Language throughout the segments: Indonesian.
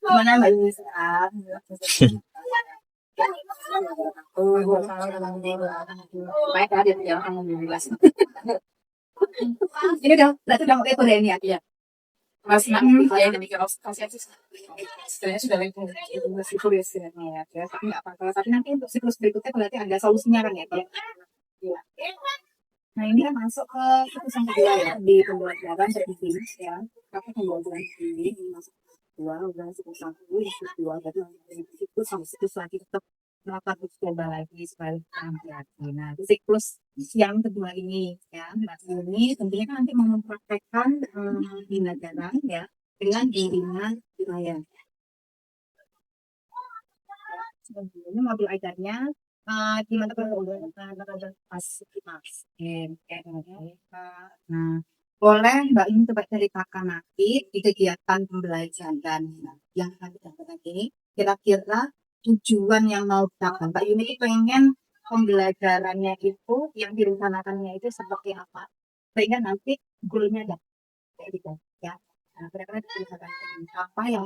Gimana Mbak Yuni sekarang? Baik ada yang kamu jelas. Ini udah berarti udah mau ekor ini ya? Iya. Mas nak saya yang mikir kasih aja. Sebenarnya sudah lengkap itu siklus ya, tapi nggak apa-apa. Tapi nanti untuk siklus berikutnya berarti ada solusinya kan ya? Iya. Nah ini kan masuk ke siklus yang kedua ya di pembelajaran dari sini ya. Tapi pembelajaran ini masuk dua udah siklus satu, siklus dua berarti siklus sampai siklus lagi tetap melakukan uji coba lagi supaya nanti lagi. Nah itu siklus yang kedua ini ya Mbak Yuni tentunya kan nanti mau mempraktekkan di negara ya dengan giringan wilayah. Sebelumnya mobil ajarnya gimana kalau pas mas nah boleh Mbak ini coba ceritakan nanti di kegiatan pembelajaran yang akan dilakukan ini kira-kira tujuan yang mau dicapai Mbak Yuni pengen pembelajarannya itu yang direncanakannya itu seperti apa sehingga nanti goalnya dapat kayak gitu ya. Nah, kira-kira diceritakan apa yang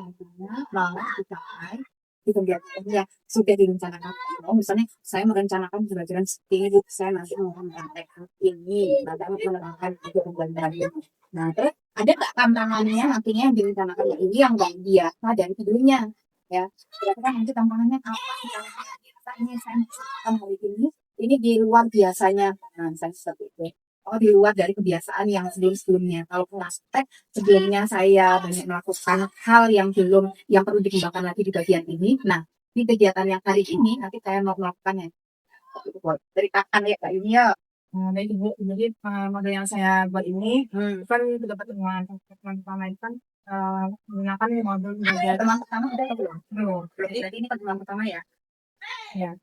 mau dicapai di kegiatan ya sudah direncanakan. Oh, misalnya saya merencanakan pembelajaran seperti ini, saya nanti mau mempraktekkan ini, nanti mau menerapkan itu pembelajaran ini. Nah, terus ada nggak tantangannya nantinya yang direncanakan ini yang nggak biasa dari sebelumnya? Ya, kira-kira nanti tantangannya apa? Misalnya ini saya melakukan hari ini di luar biasanya. Nah, saya seperti itu. Oh, di luar dari kebiasaan yang sebelum-sebelumnya. Kalau praktek sebelumnya saya banyak melakukan hal yang belum yang perlu dikembangkan lagi di bagian ini. Nah, di kegiatan yang kali ini nanti saya mau melakukannya. Ceritakan ya Kak ini ya. Nah, baik Ibu, jadi model yang saya buat ini kan sudah pertemuan pertama itu kan menggunakan model belajar Teman pertama udah atau belum? belum. Belum. Jadi ini pertemuan pertama ya. Ya,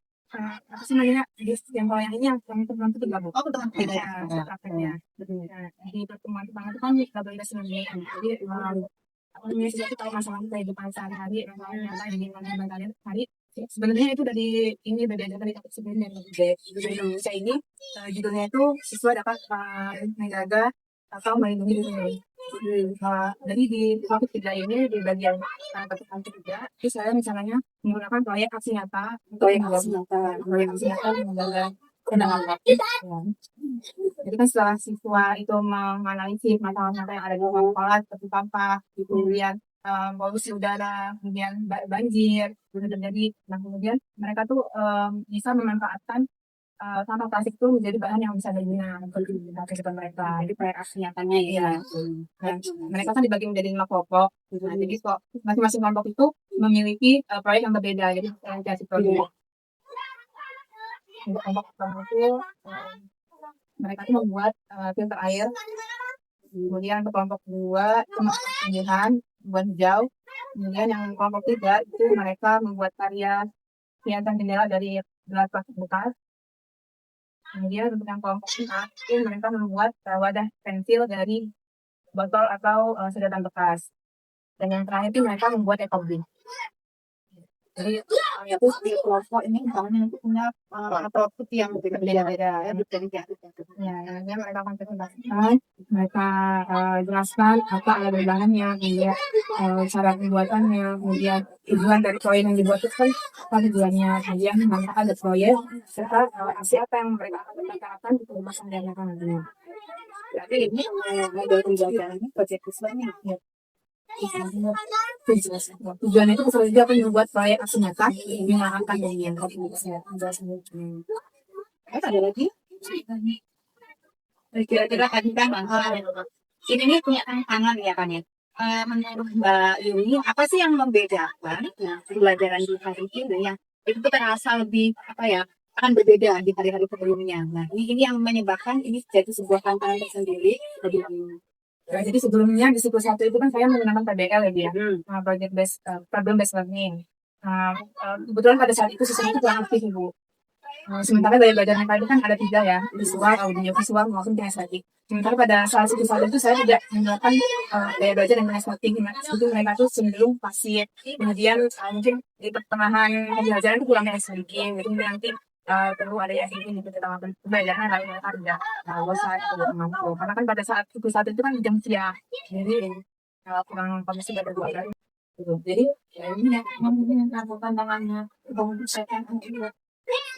apa sih namanya? Yang kalau yang ini yang pertemuan itu gabung. Oh, teman Ya, pertama. prakteknya. Nah, di pertemuan pertama itu kan kita belajar sendiri. Jadi apa namanya sih tahu masalah kehidupan sehari-hari, masalah nyata yang ingin kalian hari. Sebenarnya itu dari ini udah diajarkan di topik sebelumnya di Indonesia ini judulnya itu siswa dapat menjaga atau melindungi diri. Jadi di topik 3 ini di bagian topik ketiga itu saya misalnya menggunakan proyek aksi nyata untuk proyek aksi nyata menjaga kenangan waktu. Jadi kan setelah siswa itu menganalisis masalah-masalah yang ada di sekolah seperti sampah, kemudian polusi udara, kemudian banjir, kemudian terjadi. Nah kemudian mereka tuh bisa memanfaatkan sampah plastik itu menjadi bahan yang bisa berguna untuk kehidupan mereka. Jadi proyek aksi nyatanya ya. Dan mereka kan dibagi menjadi 5 kelompok. Nah, jadi kok masing-masing kelompok itu memiliki proyek yang berbeda. Jadi variasi proyek. Untuk kelompok pertama itu mereka itu membuat filter air. Kemudian untuk kelompok kedua itu pemilihan buat hijau. Kemudian yang kelompok 3 itu mereka membuat karya hiasan jendela dari gelas plastik bekas. Kemudian untuk yang kelompok 4 itu mereka membuat wadah pensil dari botol atau sedotan bekas. Dan yang terakhir itu mereka membuat ekobin. Jadi itu di kelompok ini misalnya itu punya output yang berbeda-beda ya Ya, mereka akan presentasikan, mereka jelaskan apa ada bahannya, kemudian cara pembuatannya, kemudian tujuan dari proyek yang dibuat itu kan apa tujuannya, kemudian nanti ada proyek serta aksi apa yang mereka akan lakukan untuk melaksanakan nantinya. Jadi ini model pembelajarannya proyek siswanya ya. Tujuan itu bisa juga membuat proyek aksi nyata yang akan dengan Ada lagi kira-kira tadi kan ini nih punya tantangan ya kan ya. Menurut Mbak Yuni apa sih yang membedakan pembelajaran di hari ini yang itu tuh terasa lebih apa ya akan berbeda di hari-hari sebelumnya. Nah ini yang menyebabkan ini jadi sebuah tantangan tersendiri bagi Mbak Yuni. Ya, jadi sebelumnya di siklus 1 itu kan saya menggunakan PBL ya dia, project based problem based learning. Kebetulan pada saat itu sistem itu kurang aktif Ibu. Sementara gaya belajar mereka itu kan ada 3 ya, visual, audio visual maupun kinestetik. Sementara pada saat siklus 1 itu saya tidak menggunakan gaya belajar yang kinestetik. Itu mereka tuh cenderung pasif. Kemudian mungkin di pertengahan pembelajaran itu kurang kinestetik. Jadi nanti perlu ada yang ini di tengah pembelajaran lalu mereka tidak saat itu mampu. Karena kan pada saat siklus 1 itu kan jam siang. Jadi kurang kondisi pada 2 gitu. Jadi ya ini ya memang ada tantangannya menyesuaikan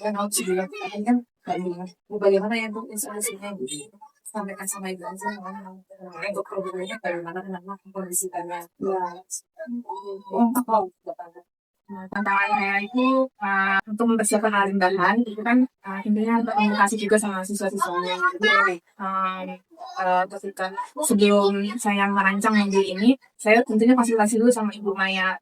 dan harus dilakukan kan kayak bagaimana ya untuk instalasinya gitu. Sampaikan sama ibu aja untuk problemnya bagaimana kenapa kondisinya ya. Nah, tantangan saya itu untuk mempersiapkan hal bahan itu kan intinya komunikasi juga sama siswa-siswanya. Jadi ketika sebelum saya merancang minggu ini, saya tentunya konsultasi dulu sama Ibu Maya.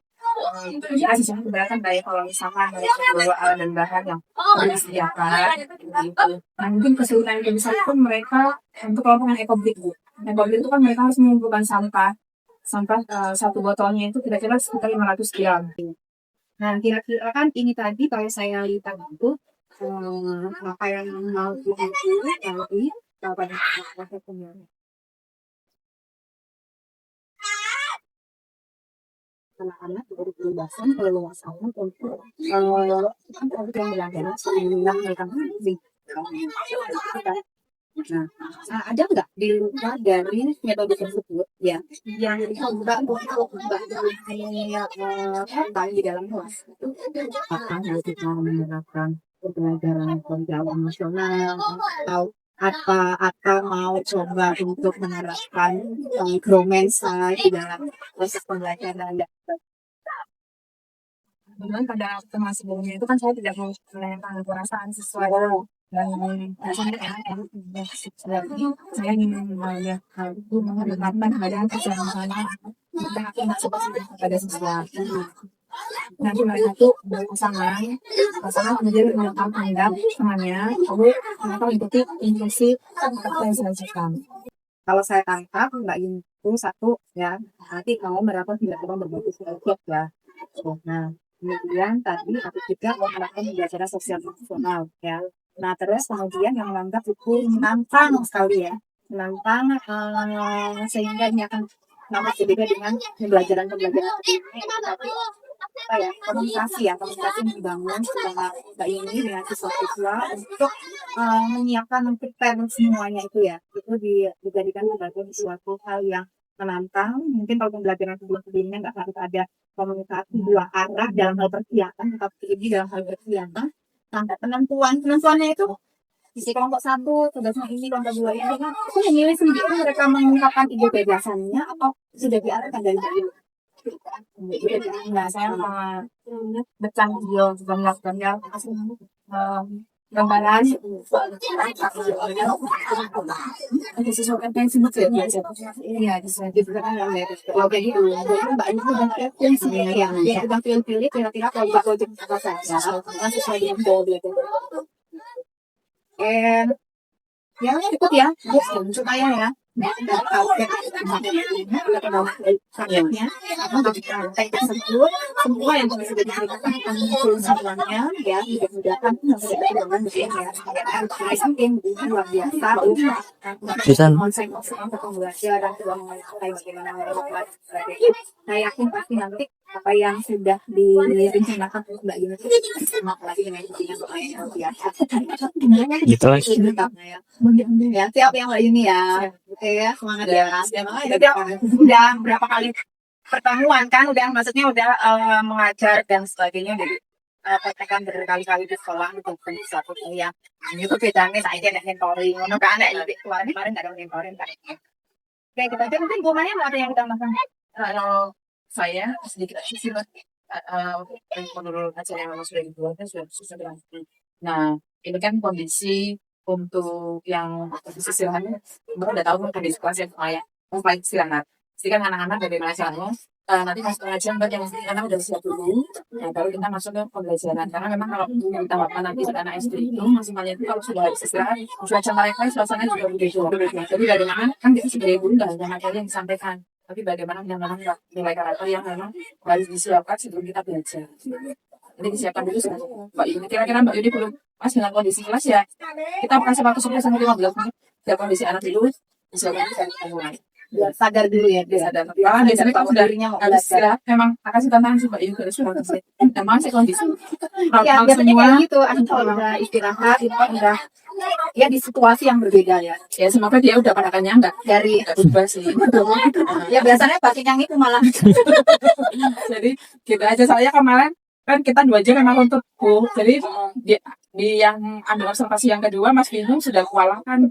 Ya, siswa keberatan dari kalau misalkan mereka bawa alat dan bahan yang perlu disediakan. Gitu. Nah, mungkin kesulitan yang besar pun mereka untuk kelompok yang ekobrik, Bu. Ekobrik itu kan mereka harus mengumpulkan sampah satu botolnya itu kira-kira sekitar 500 gram. Nah, kira-kira kan ini tadi kalau saya lihat itu apa yang mau diambil dari pada proses pembuatan. Anak-anak dari kebebasan keleluasan untuk kan tadi yang belajar sebelum mereka di nah, ada nggak di luar dari metode tersebut ya yang coba untuk tentang di dalam kelas itu apakah kita menerapkan pembelajaran pembelajaran emosional atau mau coba untuk menerapkan romansa di dalam proses pembelajaran. Kemudian pada pertemuan sebelumnya itu kan saya tidak mau menanyakan perasaan siswa dan rasanya saya ingin melihat hal itu menetapkan keadaan kesehatan kita akan masuk pada siswa. Nanti mereka tuh pasangan kemudian menetapkan pengendap temannya, lalu mereka mengikuti instruksi apa yang saya lakukan. Kalau saya tangkap Mbak Intu satu ya, nanti kamu berapa tidak coba berbagi kelompok ya. Nah, kemudian tadi aku juga melakukan pembelajaran sosial emosional ya. Nah, terus kemudian yang menganggap itu menantang sekali ya, menantang sehingga ini akan nampak berbeda dengan pembelajaran apa ya, komunikasi yang dibangun setelah Mbak ini dengan siswa-siswa untuk menyiapkan prepare semuanya itu ya, itu dijadikan sebagai suatu hal yang menantang. Mungkin kalau pembelajaran sebelumnya nggak harus ada komunikasi dua arah dalam hal persiapan, tetapi ini dalam hal persiapan. Nah, penentuannya itu di kelompok 1, tugasnya ini, kelompok 2 ini kan itu memilih sendiri mereka mengungkapkan ide gagasannya atau sudah diarahkan dari dulu. Nah, saya bertanggung juga melakukan gambaran disesuaikan dengan sibuk ya. Iya, disesuaikan dengan oke gitu. Jadi Mbak itu udah referensi ya, dia udah pilih-pilih kira-kira project apa saja yang sesuai dengan goal gitu. Ya cukup ya, supaya ya semua yang sudah diceritakan akan semuanya ya mudah-mudahan luar biasa konsep untuk pembelajaran bagaimana saya yakin pasti nanti apa yang sudah direncanakan Mbak Yuna lagi dengan intinya soalnya biasa gitu lagi ya siap ya Mbak Yuni ya. Oke ya, semangat ya. Jadi udah berapa kali pertemuan kan, maksudnya udah mengajar dan sebagainya, jadi praktekan berkali-kali di sekolah itu satu yang itu bedanya saya ada mentoring, ono kan ada kemarin ada mentoring kan. Oke kita aja mungkin gimana ada yang kita makan. Kalau saya sedikit sih menurut acara yang sudah dibuatnya sudah berhasil. Nah ini kan kondisi untuk yang istilahnya baru udah tahu kondisi kelas yang kayak istirahat. Jadi kan anak-anak dari caranya nanti masuk pengajian yang anak udah siap dulu, nah baru kita masuk ke pembelajaran. Karena memang kalau kita makan nanti anak SD itu maksimalnya itu kalau sudah habis istirahat, cuaca mereka suasananya juga begitu. Jadi dari mana kan kita sebagai guru nggak hanya materi yang disampaikan, tapi bagaimana menanamkan nilai karakter yang memang harus disiapkan sebelum kita belajar. Jadi disiapkan dulu Mbak Yuni. Kira-kira Mbak Yuni belum pas dengan kondisi kelas ya, kita kasih waktu 10-15 menit. Biar kondisi anak dulu disiapkan kita mulai. Biar sadar dulu ya, biar sadar. Karena biasanya kalau sudah habis istirahat, memang kasih tantangan sih Mbak Yuni. Sudah kasih. Memang sih kondisi. Ya biasanya kayak gitu. Kalau udah istirahat itu udah ya di situasi yang berbeda ya. Ya semoga dia udah pada kenyang nggak dari berubah sih. ya biasanya batin yang itu malah jadi gitu aja. Soalnya kemarin kan kita 2 jam memang untuk jadi di yang ambil observasi yang kedua Mas Bingung sudah kewalahan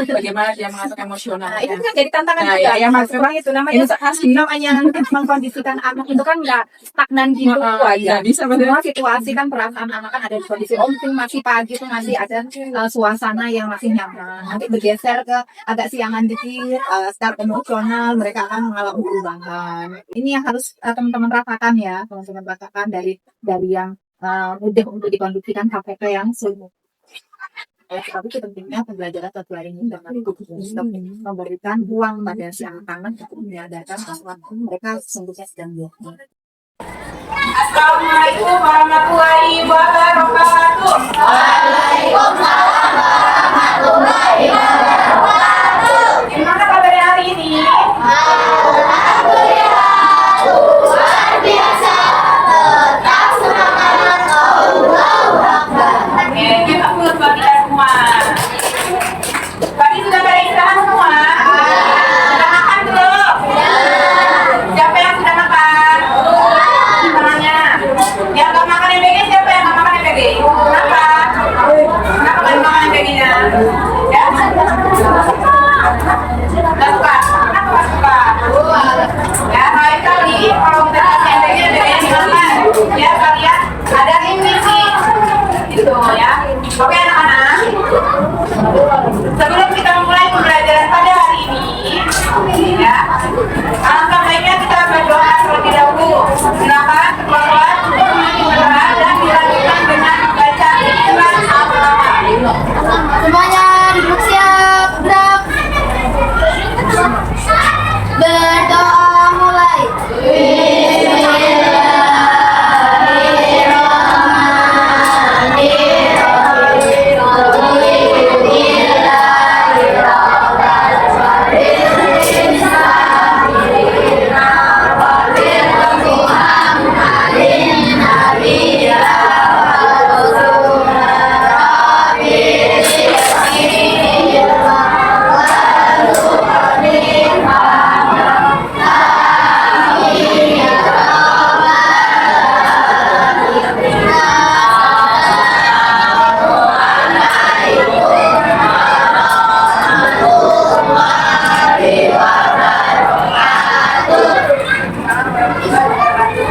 bagaimana dia mengatur emosional. Nah, itu kan jadi tantangan Nah, juga. ya, Mas, Memang itu namanya ini namanya mengkondisikan anak itu kan nggak stagnan gitu aja. nggak bisa Semua benar. situasi kan perasaan anak kan ada di kondisi mungkin masih pagi tuh masih ada suasana yang masih nyaman. Nanti bergeser ke agak siangan dikit, secara emosional mereka akan mengalami perubahan. Ini yang harus teman-teman rasakan ya, teman-teman rasakan dari yang mudah untuk dikondisikan sampai ke yang sulit. Tapi itu pentingnya pembelajaran satu hari ini dengan memberikan ruang pada si anak-anak untuk menyadari bahwa mereka sesungguhnya sedang belajar. Assalamualaikum warahmatullahi wabarakatuh. Waalaikumsalam warahmatullahi wabarakatuh. Gimana kabarnya hari ini? Alhamdulillah, luar biasa. Tetap semangat, Allahu Akbar. Oke, kita buat buat kita semua. Pagi sudah pada istirahat semua? Sudah makan belum? Siapa yang sudah makan? Tangannya. Yang nggak makan MBG siapa yang nggak makan MBG? Kenapa? Kenapa nggak makan MBG-nya? Ya? Nggak suka? Kenapa nggak suka? Ya, lain kali kalau kita kasih MBG-nya dimakan. Ya, kalian ada ini sih. Gitu ya. Oke anak-anak. Sebelum kita memulai pembelajaran pada hari ini, ya, alangkah baiknya kita berdoa terlebih dahulu. Silakan keluar untuk berdoa dan dilanjutkan dengan membaca surat Al-Fatihah. Semuanya duduk siap, gerak. Berdoa mulai.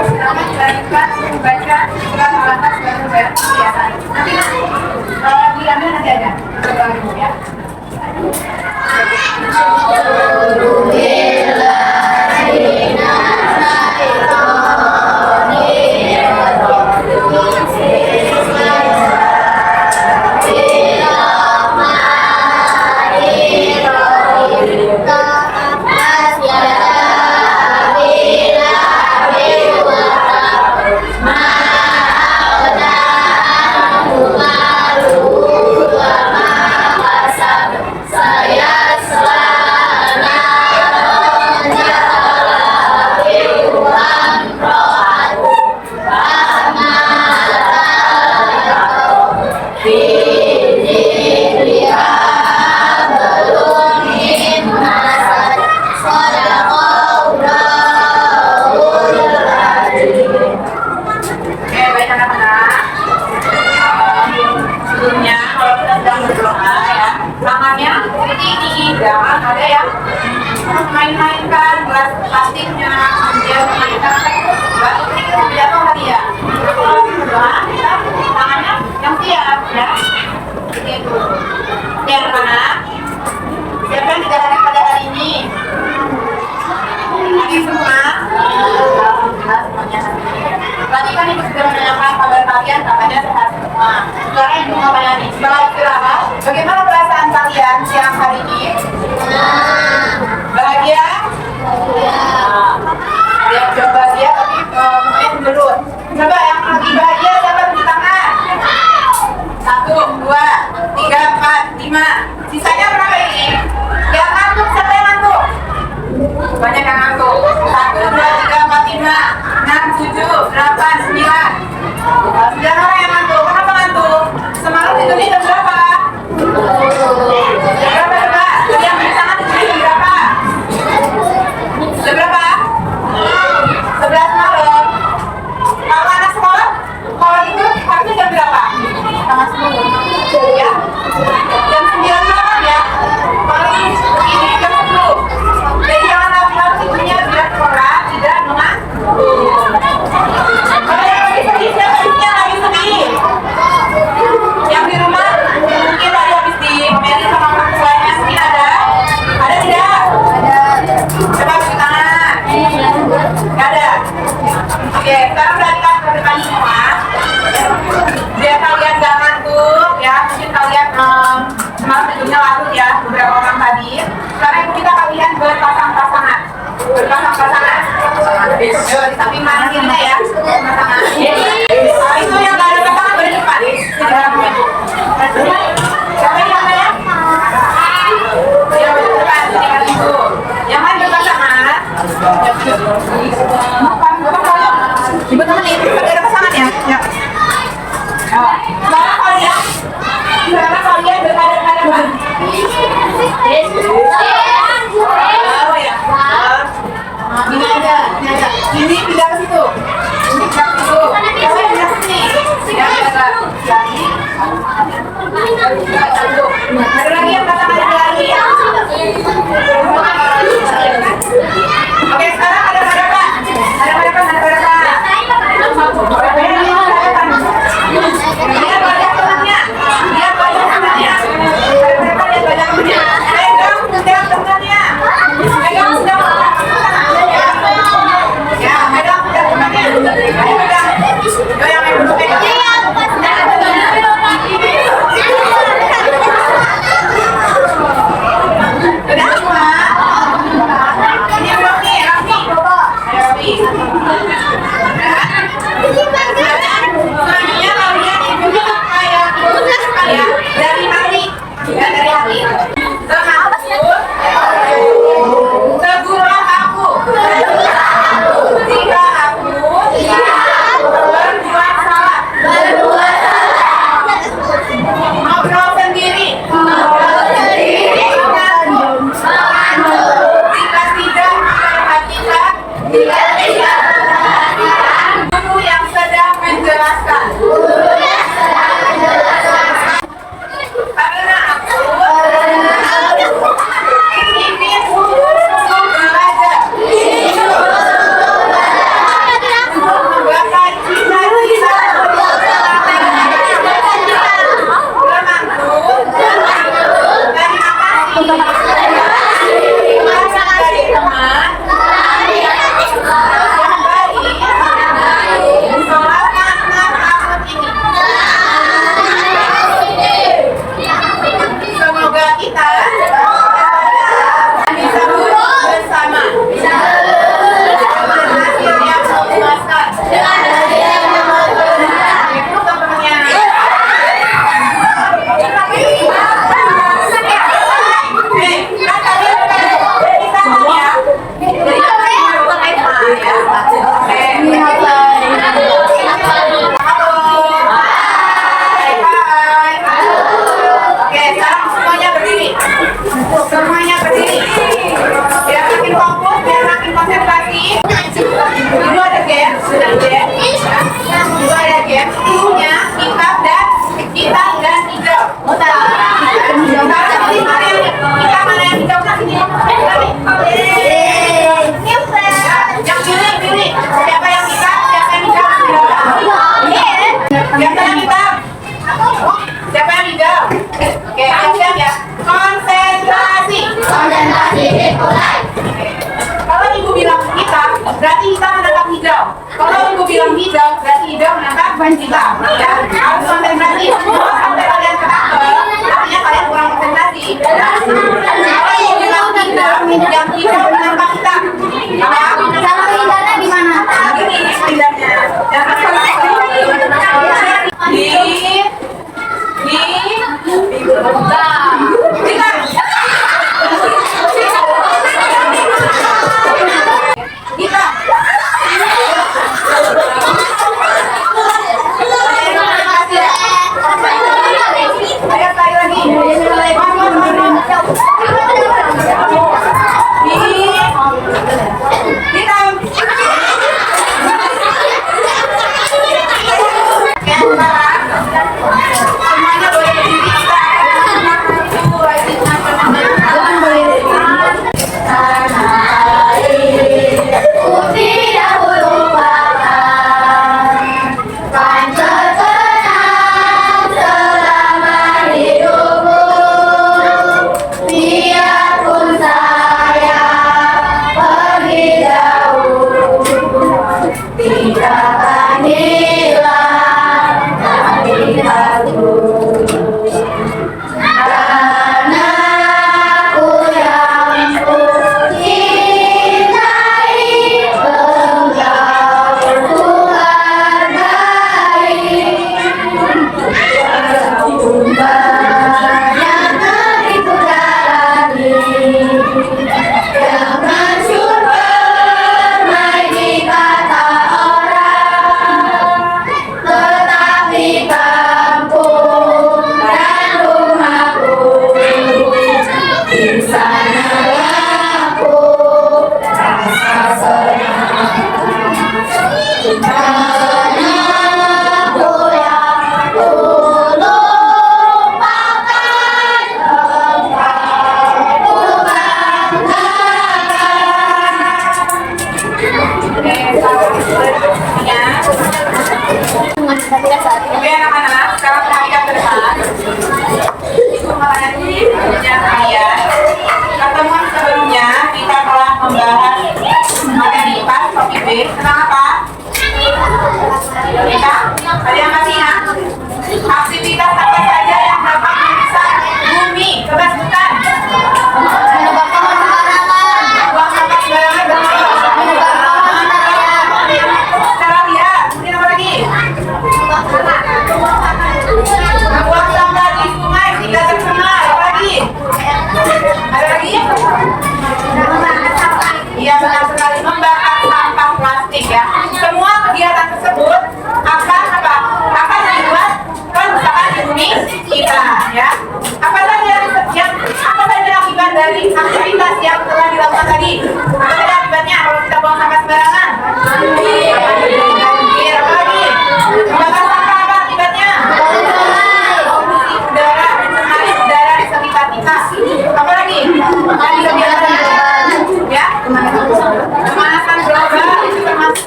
Silakan dilanjutkan membaca surat Al-Fatihah sebagai kebiasaan. Nanti kalau diambil nanti ada berdoa dulu ya. Oke, baik anak-anak. Sebelumnya kalau kita sedang berdoa ya, tangannya seperti ini, jangan ada yang main-mainkan gelas plastiknya, dia memainkan batu kerikil jatuh tadi ya. Kalau berdoa kita tangannya yang siap ya. Seperti itu. Oke anak-anak, siapa yang tidak hadir pada hari ini? Hadir semua? Alhamdulillah semuanya hadir. Tadi kan ibu sudah menanyakan kabar kalian, katanya sehat semua. Sekarang ibu mau tanya setelah istirahat, bagaimana perasaan kalian siang hari ini? Bahagia? Ya, coba bahagia tapi mungkin belum. Coba yang lagi bahagia siapa tunjuk tangan? 1, 2, 3, 4, 5. Sisanya berapa ini? Yang ngantuk, siapa yang ngantuk? Banyak yang ngantuk. 1, 2, 3, 4, 5, 6, 7, 8, 9. 9 orang yang ngantuk. Kenapa ngantuk? Semalam tidurnya jam berapa? Jam berapa coba? Yang di sana tidurnya jam berapa? Jam berapa? 11 malam. Oke, sekarang perhatikan ke depan semua. Biar kalian gak ngantuk ya, mungkin kalian semalam tidurnya larut ya, beberapa orang tadi. Sekarang kita kalian berpasang-pasangan. Berpasang-pasangan. Di samping mana kirinya ya, pasangan. Itu yang gak ada pasangan berdepan. Siapa yang mana ya? Yang berdepan, tinggal itu. Yang mana berpasangan? Ibu teman ini ada pasangan ya? Ya. Sekarang kalian berhadapan-hadapan. Oh ya. Ini ada. Ini pindah ke situ. Ini pindah ke situ. Yang lain pindah ke sini. Ya, ada lagi yang pasangan lagi ya. Oke, sekarang ada hadapan. Lihat wajah temannya. Lihat wajah temannya. Lihat wajah temannya. Pegang sedang temannya. Pegang sedang temannya. Ya, pegang sedang temannya. Ayo pegang. Yo yang pegang. Udah semua. Ini belum nih, Raffi. Ayo Raffi. Selanjutnya kalian ikuti kayak dari hati, ya dari hati. Termasuk teguhlah aku jika aku berbuat salah. Ngobrol sendiri. Jika tidak memperhatikan. Guru yang sedang menjelaskan. Karena aku ingin sungguh belajar. Bahkan cita-cita bermantul. Terima kasih. Dari teman yang baik. Selamatkan rambut ini. Semoga kita bisa bersama dengan hasil yang memuaskan. Itu teman-temannya. Kan kalian dari sana ya. Dari sana ya. Oke, sekarang semuanya berdiri. Semuanya berdiri. Biar makin fokus, biar makin konsentrasi. Dulu ada game, sudah game. Dulu ada game. Dulunya kitab dan hijau. Sekarang kita mana yang hijau kan sini. Yang pilih. Siapa yang kitab, siapa yang hijau? Siapa yang hitam? Siapa yang hijau? Oke, siap ya. Konsentrasi. Kalau ibu bilang hitam, berarti hitam menangkap hijau. Kalau ibu bilang hijau, berarti hijau menangkap hitam. Ya, harus konsentrasi. Sampai kalian ketangkep, artinya kalian kurang konsentrasi. Kalau ibu bilang hitam, yang hijau menangkap hitam. Cara pindahnya di mana? Ini pindahnya. Jangan salah. Ayo, sekali lagi. Oke anak-anak, sekarang perhatikan ke depan. Itu mengenai yang kalian. Pertemuan sebelumnya kita telah membahas materi IPA topik B tentang apa? Kita, ada yang masih ingat? Aktivitas apa saja yang dapat merusak bumi? Coba sebutkan. Buang sampah sembarangan, betul. Cara lihat, kemudian apa lagi? Membuang sampah di sungai tidak tercemar. Apa lagi? Ada lagi? Iya benar sekali, membakar sampah plastik ya. Semua kegiatan tersebut akan apa? Akan membuat kerusakan di bumi kita ya. Apa saja akibat dari aktivitas yang telah dilakukan tadi? Apa saja akibatnya kalau kita buang sampah sembarangan? Banjir. Apa lagi? Membakar sampah apa akibatnya? Polusi udara, mencemari udara di sekitar kita. Apa lagi? Ya, pemanasan global itu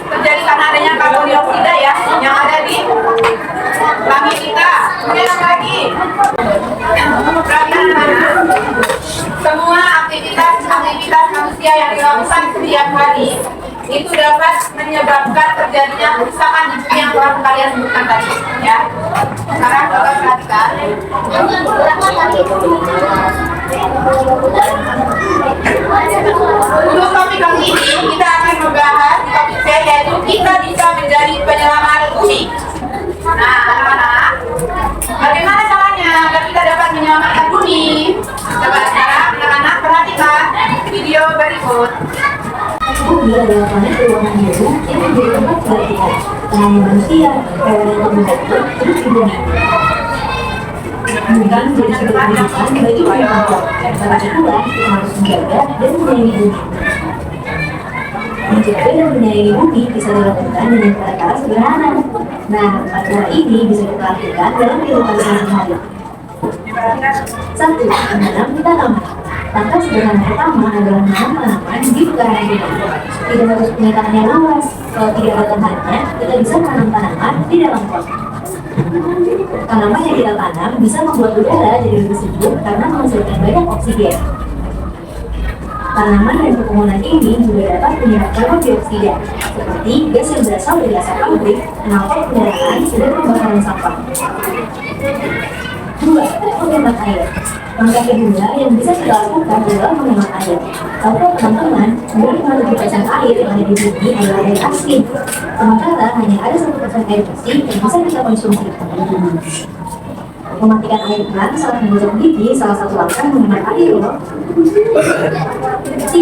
terjadi karena adanya karbon dioksida ya yang ada di langit kita. Kemudian apa lagi? Perhatikan anak-anak, semua aktivitas manusia yang dilakukan setiap hari itu dapat menyebabkan terjadinya kerusakan di bumi yang telah kalian sebutkan tadi ya. Sekarang coba perhatikan. Untuk topik kali ini kita akan membahas topik C, yaitu kita bisa menjadi penyelamat bumi. Nah anak-anak, bagaimana caranya agar kita dapat menyelamatkan bumi? Coba sekarang anak-anak perhatikan video berikut. Bumi adalah planet berwarna biru yang menjadi tempat tinggal kita. Tak hanya manusia, hewan dan tumbuhan pun hidup di bumi. Bumi menjadi sumber kehidupan bagi banyak makhluk. Karena itulah kita harus menjaga dan menyayangi bumi. Menjaga dan menyayangi bumi bisa dilakukan dengan cara-cara sederhana. Nah, cara ini bisa kita lakukan dalam kehidupan sehari-hari. Satu, menanam tanaman. Langkah sederhana pertama adalah menanam tanaman di pekarangan rumah. Tidak harus punya tanah yang luas. Kalau tidak ada lahannya, kita bisa menanam tanaman di dalam pot. Tanaman yang kita tanam bisa membuat udara jadi lebih sejuk karena menghasilkan banyak oksigen. Tanaman dan pepohonan ini juga dapat menyerap karbon dioksida, seperti gas yang berasal dari asap pabrik, knalpot kendaraan, dan pembakaran sampah. 2. Menghemat air. Langkah kedua yang bisa kita lakukan adalah menghemat air. Tahukah teman-teman, 95% air yang ada di bumi adalah air asin. Sementara hanya ada 1% air bersih yang bisa kita konsumsi. Mematikan air keran saat menggosok gigi salah satu langkah menghemat air loh. 3.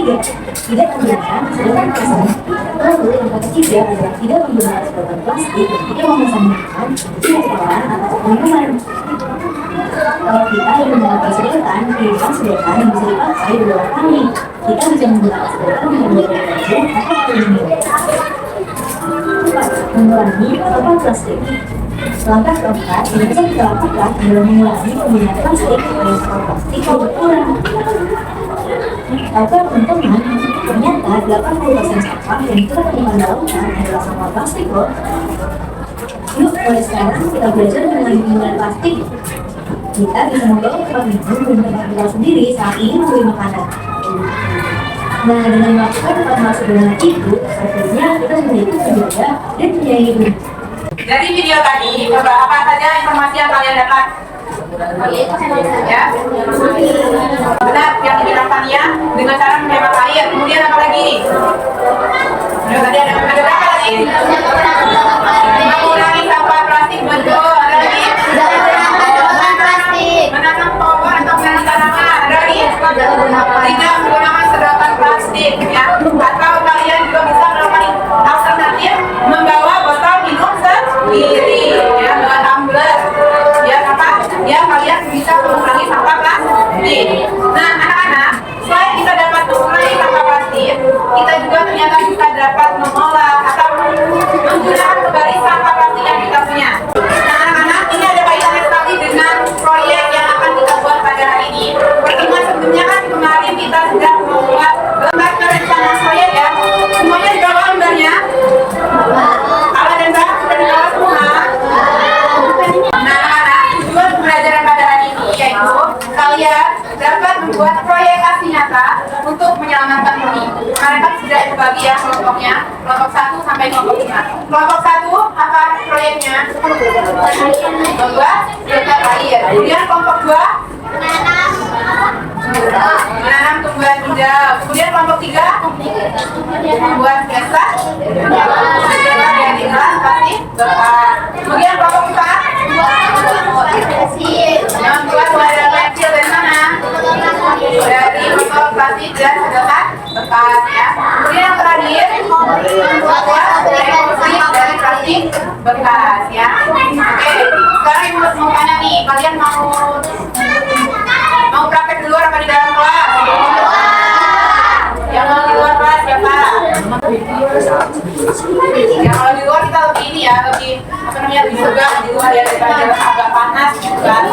Tidak menggunakan sedotan plastik. Lalu langkah ketiga adalah tidak menggunakan sedotan plastik ketika memesan minuman di restoran atau minuman. Kalau kita ingin menggunakan sedotan, pilihkan sedotan yang bisa dipakai berulang kali. Kita bisa menggunakan sedotan yang membuat baju atau aluminium. 4. Mengurangi sampah plastik. Langkah keempat yang bisa kita lakukan adalah mengurangi penggunaan plastik supaya sampah plastik lebih berkurang. Tahukah teman-teman, ternyata 80% sampah yang kita temukan dalam lautan adalah sampah plastik loh. Yuk, mulai sekarang kita belajar mengenai penggunaan plastik. Kita bisa membawa tempat minum dan tempat tinggal sendiri saat ingin membeli makanan. Nah, dengan melakukan hal sederhana itu, artinya kita sudah ikut menjaga dan menyayangi bumi. Dari video tadi, coba apa saja informasi yang kalian dapat? Ya, benar yang dibilang Tania dengan cara menghemat air. Kemudian apa lagi? Tadi ada berapa lagi? Mengurangi sampah plastik, betul. Ada lagi? Menanam pohon atau menanam tanaman. Ada lagi? Tidak menggunakan sedotan plastik. Ya, atau kalian juga bisa melakukan alternatif membawa botol minum sendiri. Ya, dengan tumbler. Ya, apa? Ya, kalian bisa mengurangi sampah plastik. Nah, anak-anak, selain kita dapat mengurangi sampah plastik, kita juga ternyata bisa dapat mengolah atau menggunakan Kelompok 1 apa proyeknya? Membuat daftar air. Kemudian kelompok 2 menanam tumbuhan hijau. Kemudian kelompok 3 membuat daftar yang di kelas pasti bekas. Kemudian kelompok 4 membuat wadah kecil dari mana? Dari botol plastik dan sedotan bekas ya. Kemudian yang terakhir membuat reproduksi dari plastik bekas ya. Oke, sekarang mau tanya nih, kalian mau praktek di luar apa di dalam kelas? Yang mau di luar kelas siapa? Ya kalau di luar kita lebih ini ya, lebih apa namanya, lebih segar di luar ya, daripada agak panas gitu kan.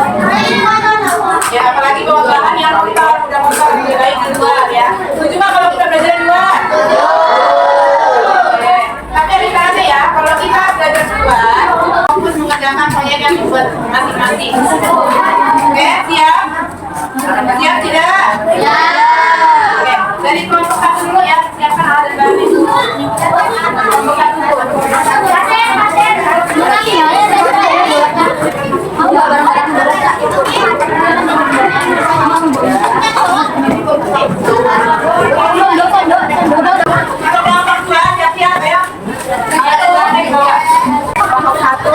Ya apalagi bawa bahan yang kita udah kotor lebih baik di luar ya. Setuju nggak kalau kita belajar di luar? Oke. Tapi ada caranya ya, kalau kita belajar di luar, fokus mengerjakan proyek yang dibuat masing-masing. Oke, siap? Siap tidak? Ya. Oke, dari kelompok 1 dulu ya, siapkan alat dan bahan itu. Kelompok 1 dulu. Kelompok 2 siap-siap ya. Kelompok 1,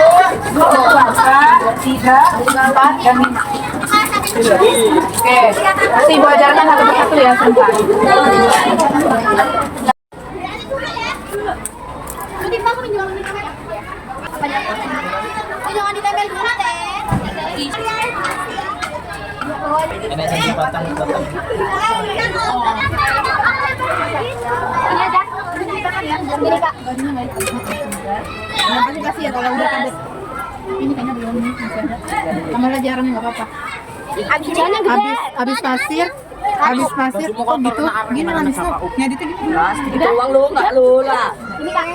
2, 3, 4, dan 5. Oke, nanti ibu ajarkan satu persatu ya sebentar. Jangan ditempel dulu deh. Ini saya potong. Ini aja. Ini Kak. Yang pasti kasih ya kalau udah ada. Ini kayaknya belum nih, masih ada. Kamera jarang nggak apa-apa. Habis pasir, kok gitu? Gini lah Nisa, ngeditnya gitu. Itu uang lu nggak lu lah. Ini Kak.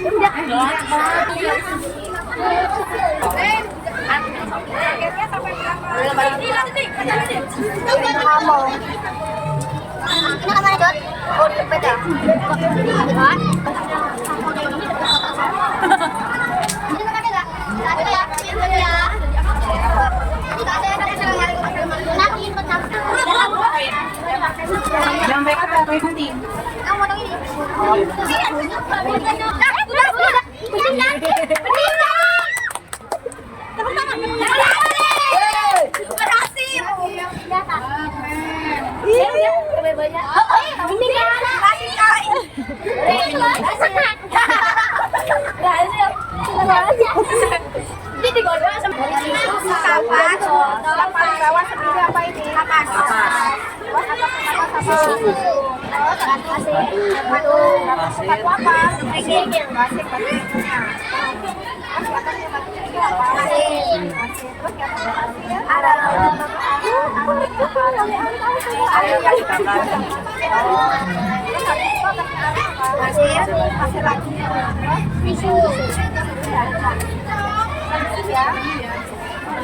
Udah. Kamu. Ini kemana Dot? Oh di sepeda. Ini kemana Kak? Ada ya? Yang baik apa yang penting? Kamu mau dong ini? Udah. Tepuk tangan. Berhasil. Iya, lebih banyak. Ini kan berhasil kali. Berhasil. Ini digodok sama kapas. Kapas bawah sendiri apa ini? Kapas.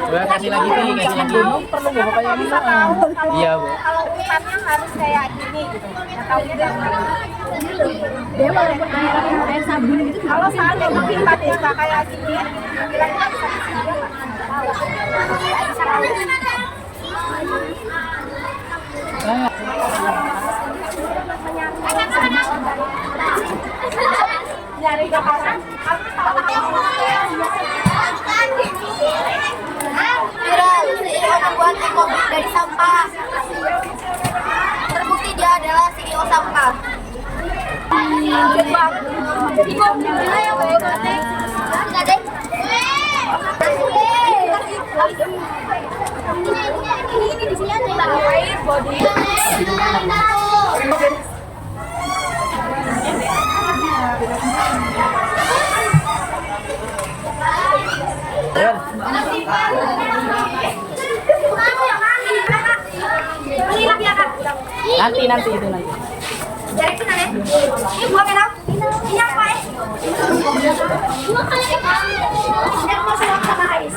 Kasih lagi nih, kasih lagi. Perlu nggak bapak yang bisa tahu? Iya, Bu. Kalau urutannya harus kayak gini gitu. Tahunya dari dia walaupun kayak sabun gitu. Kalau seandainya mengkipat ya kayak gini, kira-kira bisa dari Jakarta. Membuat ekobrik dari sampah. Terbukti dia adalah CEO sampah. Ini di sini ada air body. Nanti itu nanti. Dari sini ya. Ini buah merah. Ini apa ya? Buah kayak ini mau sama Ais.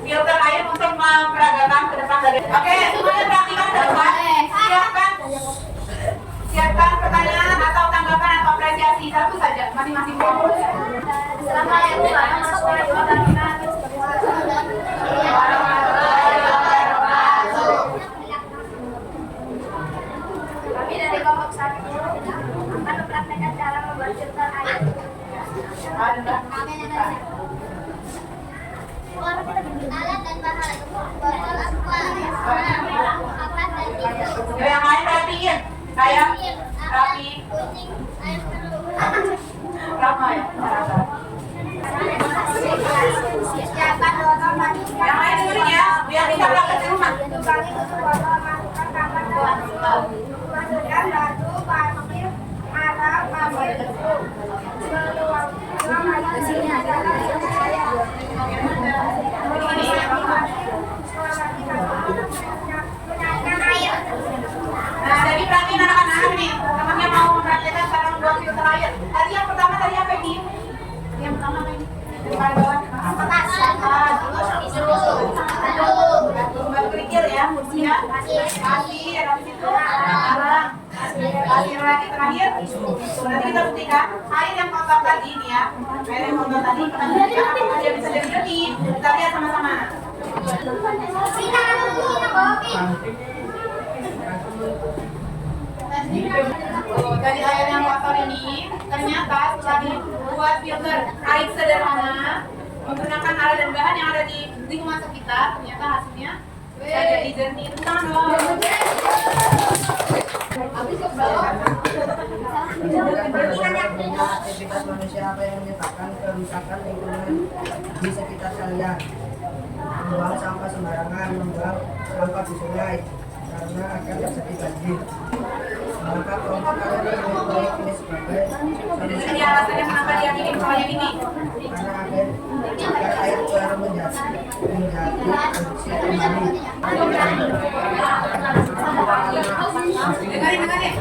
filter air untuk memperagakan ke depan dari. Oke, semuanya perhatikan ke depan. Siapkan pertanyaan atau tanggapan atau apresiasi satu saja masing-masing kelompok. Kami dari kelompok 1 akan mempraktekkan cara membuat filter air. Alat dan bahan botol aqua, kapas dan tisu. Yang lain perhatiin, kayak rapi, Kuning, air perlu. ramai. Siapkan botol mandi. Yang lain dengerin ya, biar bisa praktek di rumah. Tukangi tutup botol, masukkan kapas dan tisu. Masukkan batu, pasir, arang, pasir, tepung. Nah, jadi perhatiin anak-anak nih, temannya mau mempraktekkan cara membuat filter air. Tadi yang pertama tadi apa ini? Yang pertama apa ini? Di paling bawah. Batu kerikil ya, ya. Pasir, habis itu arang. Pasir lagi terakhir. Nanti kita buktikan air yang kotor tadi nih ya. Air yang kotor tadi kita buktikan apakah dia bisa jadi jernih. Kita lihat sama-sama. Dari air yang kotor ini ternyata setelah dibuat filter air sederhana menggunakan alat dan bahan yang ada di lingkungan sekitar, ternyata hasilnya bisa jadi jernih. Tepuk tangan dong. Aktivitas manusia apa yang menyebabkan kerusakan lingkungan di sekitar kalian? Membuang sampah sembarangan, membuang sampah di sungai karena akan terjadi banjir. Maka kelompok kalian memilih ini sebagai solusi Jadi alasannya kenapa dia bikin proyek ini? karena agar air baru menjadi produksi kembali. Dengarin.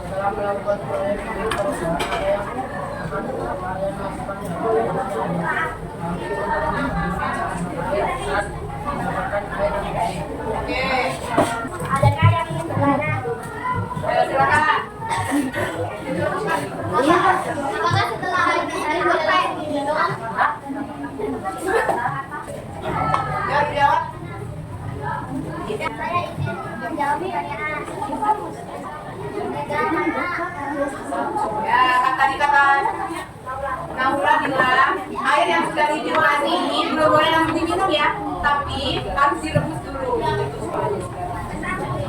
Setelah melakukan proyek ini, perusahaan yang akan kalian lakukan mendapatkan air yang bersih. Oke, Adakah yang ingin bertanya? silakan. Apakah setelah air dicari boleh diminum? Jawab. Saya ingin menjawab pertanyaan. Ya, kan tadi kata Naura bilang air yang sudah difiltrasi ini belum boleh langsung diminum ya, tapi harus direbus dulu.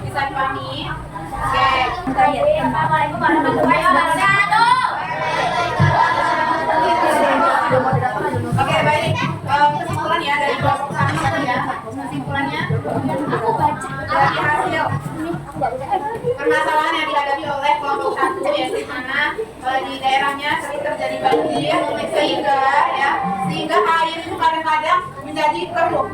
Bisa dipahami? Oke. Assalamualaikum warahmatullahi wabarakatuh. Oke, baik. Kesimpulan ya dari kelompok kami tadi ya. Kesimpulannya dari hasil permasalahan yang dihadapi oleh kelompok 1 yaitu di mana di daerahnya sering terjadi banjir sehingga air itu kadang-kadang menjadi keruh.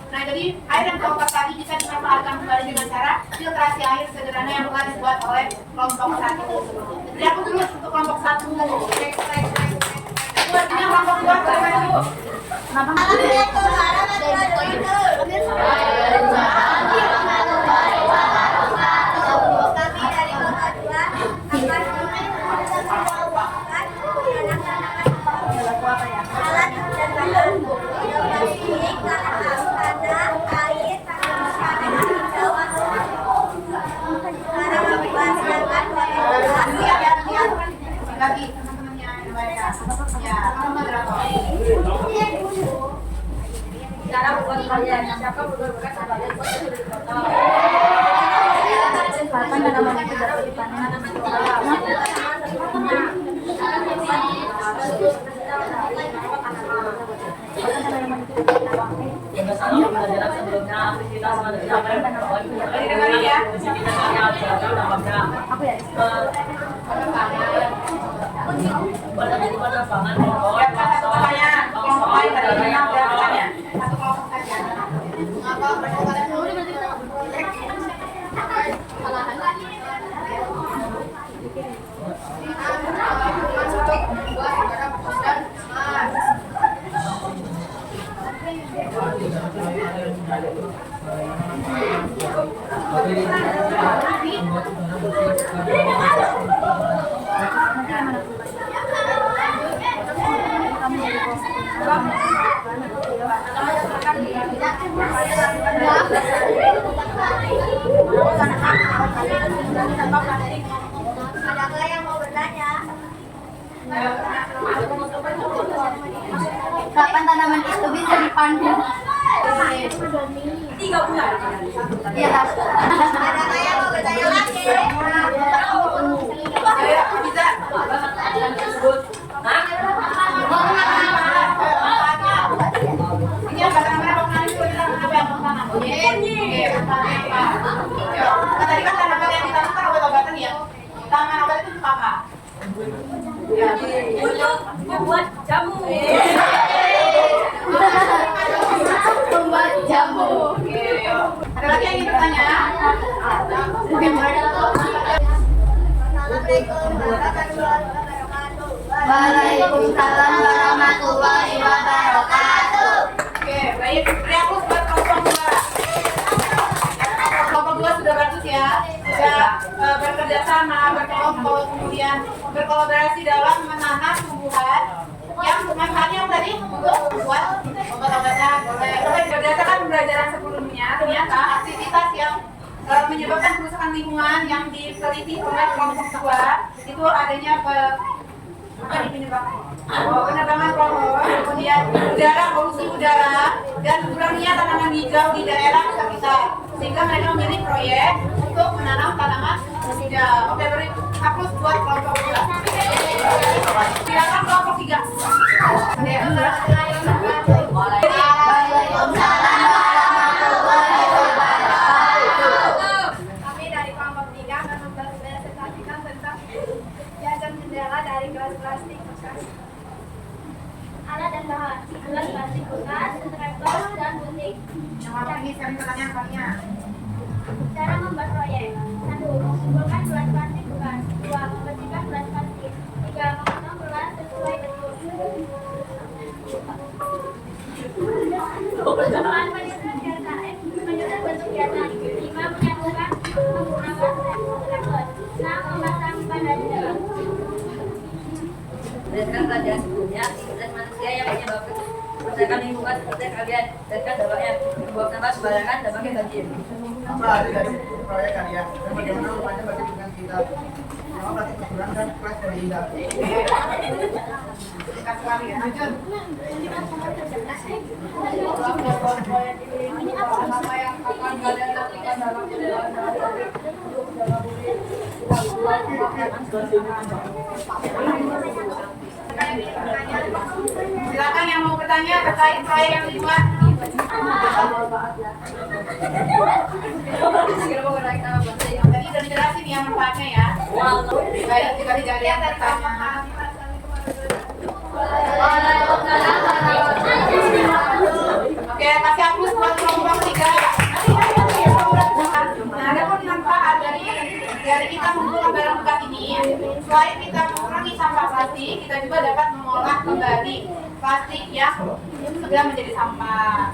Nah, jadi air yang kotor tadi bisa dimanfaatkan kembali dengan cara filtrasi air sederhana yang telah dibuat oleh kelompok 1. Jadi aku dulu untuk kelompok 1. Artinya kelompok 2 bagaimana dulu? Bagi teman-temannya yang baik. Ya, kamu moderator. Cara membuat kalian siapa berbeda sama kalian Ada yang mau bertanya? Kapan tanaman itu bisa dipanen? 3 bulan. Iya, ada yang mau bertanya lagi? Saya bisa. Ini apa namanya? Tadi kan tanaman yang ditanam kan obat-obatan ya. Tanaman obat itu apa? Ya, untuk membuat jamu. Pembuat jamu. Ada lagi yang ingin bertanya? Waalaikumsalam warahmatullahi wabarakatuh. Oke, baik. Reakus buat kelompok 2. Kelompok 2 sudah bagus ya. Sudah bekerja sama, berkelompok, kemudian berkolaborasi dalam menanam tumbuhan yang manfaatnya tadi untuk membuat obat-obatan. Berdasarkan pembelajaran sebelumnya, ternyata aktivitas yang menyebabkan kerusakan lingkungan yang diteliti oleh kelompok 2 itu adanya penebangan pohon, kemudian polusi udara, dan kurangnya tanaman hijau di daerah sekitar. Sehingga mereka memilih proyek untuk menanam tanaman hijau. Oke, beri hapus buat kelompok 2. Silakan kelompok 3. Waalaikumsalam warahmatullahi wabarakatuh. Kami dari kelompok 3 akan mempresentasikan tentang jajan jendela dari gelas plastik bekas. Alat dan bahan: gelas plastik bekas, stapler, dan gunting. Ini sekali pertanyaan kalinya. Cara membuat proyek: 1. Mengumpulkan gelas plastik bekas. 2. Membersihkan gelas plastik. 3. Memotong gelas sesuai bentuk. 4. Menyusun bentuk jajan. 5. Menyatukan menggunakan stapler. 6. Memasang pada jendela. Berdasarkan pelajaran sebelumnya, aktivitas manusia yang menyebabkan kerusakan lingkungan seperti kalian dan dampaknya membuang sampah sembarangan dampaknya banjir. Apa arti dari proyek kalian dan bagaimana rupanya bagi lingkungan kita? Mengapa plastik berkurang dan kelas dari indah? Singkat sekali ya. Lanjut. Apa yang akan kalian lakukan dalam silakan yang mau bertanya terkait proyek yang dibuat. Tadi udah dijelasin ya manfaatnya ya. Baik, kita dijadi yang pertama. Oke, kasih hapus buat kelompok 3. Nah, ada pun manfaat dari kita mengumpulkan barang bekas ini. Selain kita mengurangi sampah plastik, kita juga dapat mengolah kembali plastik yang sudah menjadi sampah.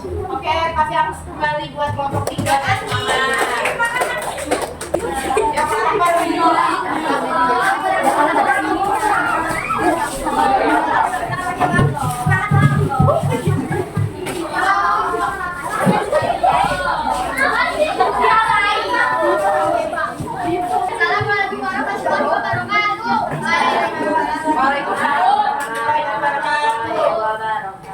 Oke, kasih hapus kembali buat kelompok 3 dan semangat. Yang baru diolah.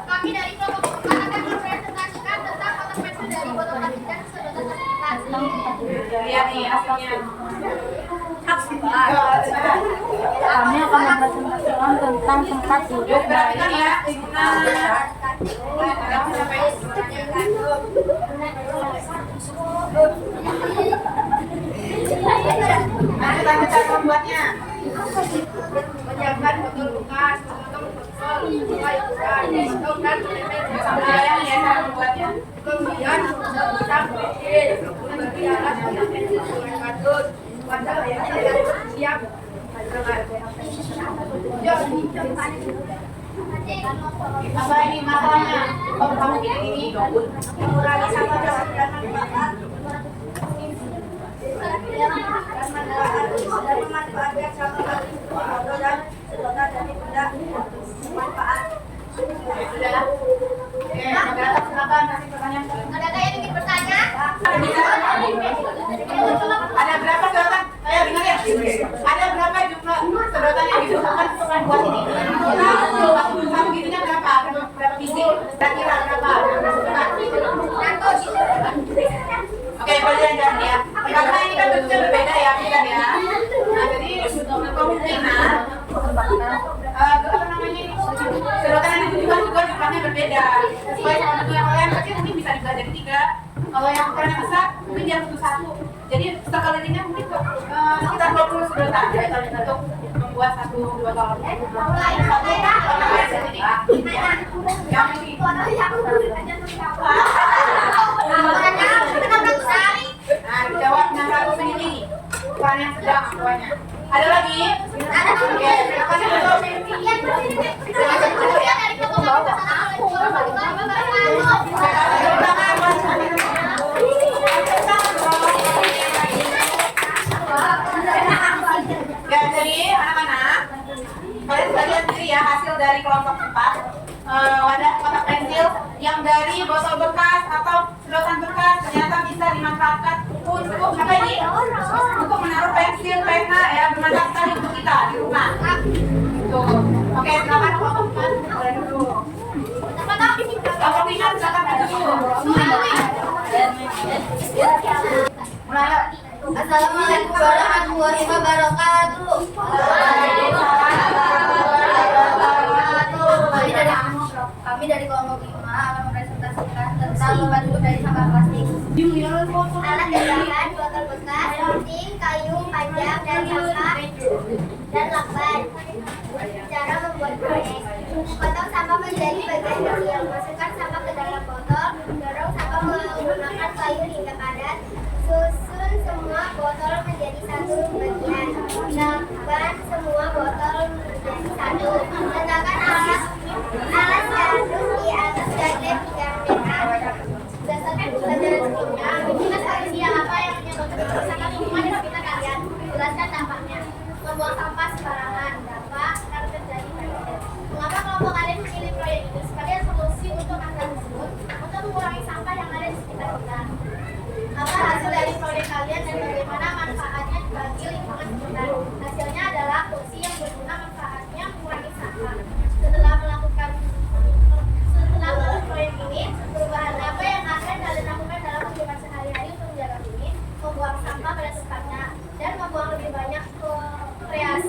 Kami dari kelompok akan mempresentasikan tentang konsekuensi dari botol plastik dan sedotan plastik. Lihat nih hasilnya. Kami akan mempresentasikan tentang tempat duduk Perhatikan ya. Nah, kita cara membuatnya. Menyiapkan botol bekas, memotong botol, mulai buka, dihitung dan menempel Bayang ya cara membuatnya. kemudian kita bikin membagi alat dengan pensil dengan kartun pada yang siap. Apa ini masalahnya? Kalau kamu gini Mengurangi sampah plastik dan manfaat dan memanfaatkan sampah plastik botol dan sedotan dari benda manfaat. Sudah. Oke, moderator silakan kasih pertanyaan. Adakah yang ingin bertanya? Ada berapa sedotan? Saya dengar ya. Ada berapa jumlah sedotan yang dibutuhkan untuk membuat ini? Satu giginya berapa? Berapa biji? Kira-kira berapa? Oke, boleh aja ya. Karena ini kan bentuknya berbeda ya, bukan ya. Nah, jadi kemungkinan apa namanya ini? Sedotan yang dibutuhkan juga jumlahnya berbeda. Sesuai sama bentuk yang kalian kecil mungkin bisa juga jadi 3. Kalau yang ukurannya besar mungkin dia butuh 1. Jadi sekalinya mungkin sekitar 20 sedotan untuk membuat satu botol. Yang ini. Nah, dijawab 600 ml. Ukuran yang sedang akuannya. Ada lagi? Oke, silakan dulu. Silakan dulu ya. Ya, jadi anak-anak, kalian sudah lihat sendiri ya hasil dari kelompok 4. Wadah kotak pensil yang dari botol bekas atau sedotan bekas ternyata bisa dimanfaatkan untuk apa ini? Untuk menaruh pensil, pena ya, bermanfaat sekali untuk kita di rumah. Tuh. Oke, silakan kelompok 4. Mulai dulu. Kelompok 5 silakan maju dulu. Mulai. Assalamualaikum warahmatullahi wabarakatuh. Kami dari kelompok 5 akan mempresentasikan tentang obat duduk dari sampah plastik. Alat dagangan, botol bekas, penting, kayu, panjang, dan lakban. Cara membuat proyek. Potong sampah menjadi bagian kecil. Masukkan sampah ke dalam botol. Dorong sampah menggunakan kayu hingga padat. Susun semua botol menjadi satu bagian. Lakban semua botol menjadi satu. Letakkan alat jaduk di atas guideline 3 meter. Berdasarkan pelajaran sebelumnya, kita harus siap apa yang menyebabkan kerusakan lingkungan di sekitar kalian. Jelaskan dampaknya. Membuang sampah sembarangan dapat akan terjadi banjir. Mengapa kelompok kalian memilih proyek ini sebagai solusi untuk masalah tersebut untuk mengurangi sampah yang ada di sekitar kita? Apa hasil dari proyek kalian dan bagaimana manfaatnya bagi lingkungan sekitar? Hasilnya adalah kursi yang berguna, manfaatnya mengurangi sampah. Setelah melakukan proyek ini, perubahan apa yang akan kalian lakukan dalam kehidupan sehari-hari untuk menjaga bumi, membuang sampah pada tempatnya, dan membuang lebih banyak kreasi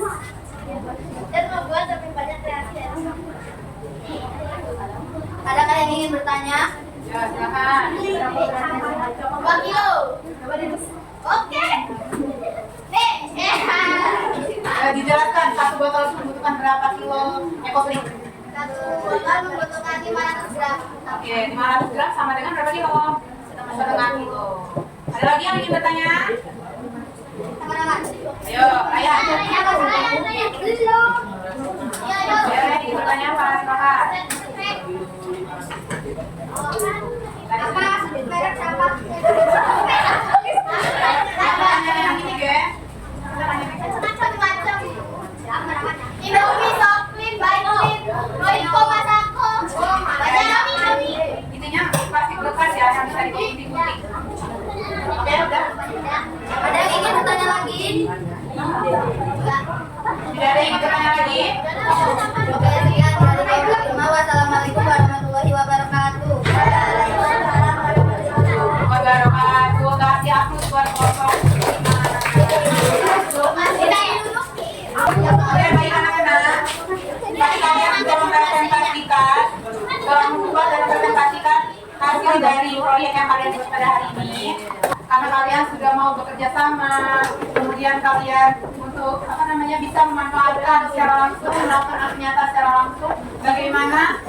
dari sampah. Adakah yang ingin bertanya? Ya, silakan. Wakil. Oke. Dijelaskan satu botol membutuhkan berapa kilo ekoplik? Satu botol membutuhkan 500 gram. Oke, 500 gram sama dengan berapa kilo? Setengah kilo. Ada lagi yang ingin bertanya? Teman-teman. Ayo, ayah. Ya, ingin bertanya apa? Silakan. Apa merek sampah? Pertanyaan yang ini, Ge. Macam-macam. Indomie, Soklin, Baiklin, Royco, Masako. Intinya plastik bekas ya yang bisa digunting. Oke, udah. Ada yang ingin bertanya lagi? Tidak ada yang ingin bertanya lagi? Oke, sekian dari kelompok 5. Wassalamualaikum warahmatullahi wabarakatuh. Wabarakatuh. Kasih aplus buat kelompok 5. Oke, baik anak-anak. Tadi kalian sudah mempresentasikan, membuat dan mempresentasikan hasil dari proyek yang kalian buat pada hari ini. Karena kalian sudah mau bekerja sama, kemudian kalian untuk bisa memanfaatkan secara langsung, melakukan nyata secara langsung bagaimana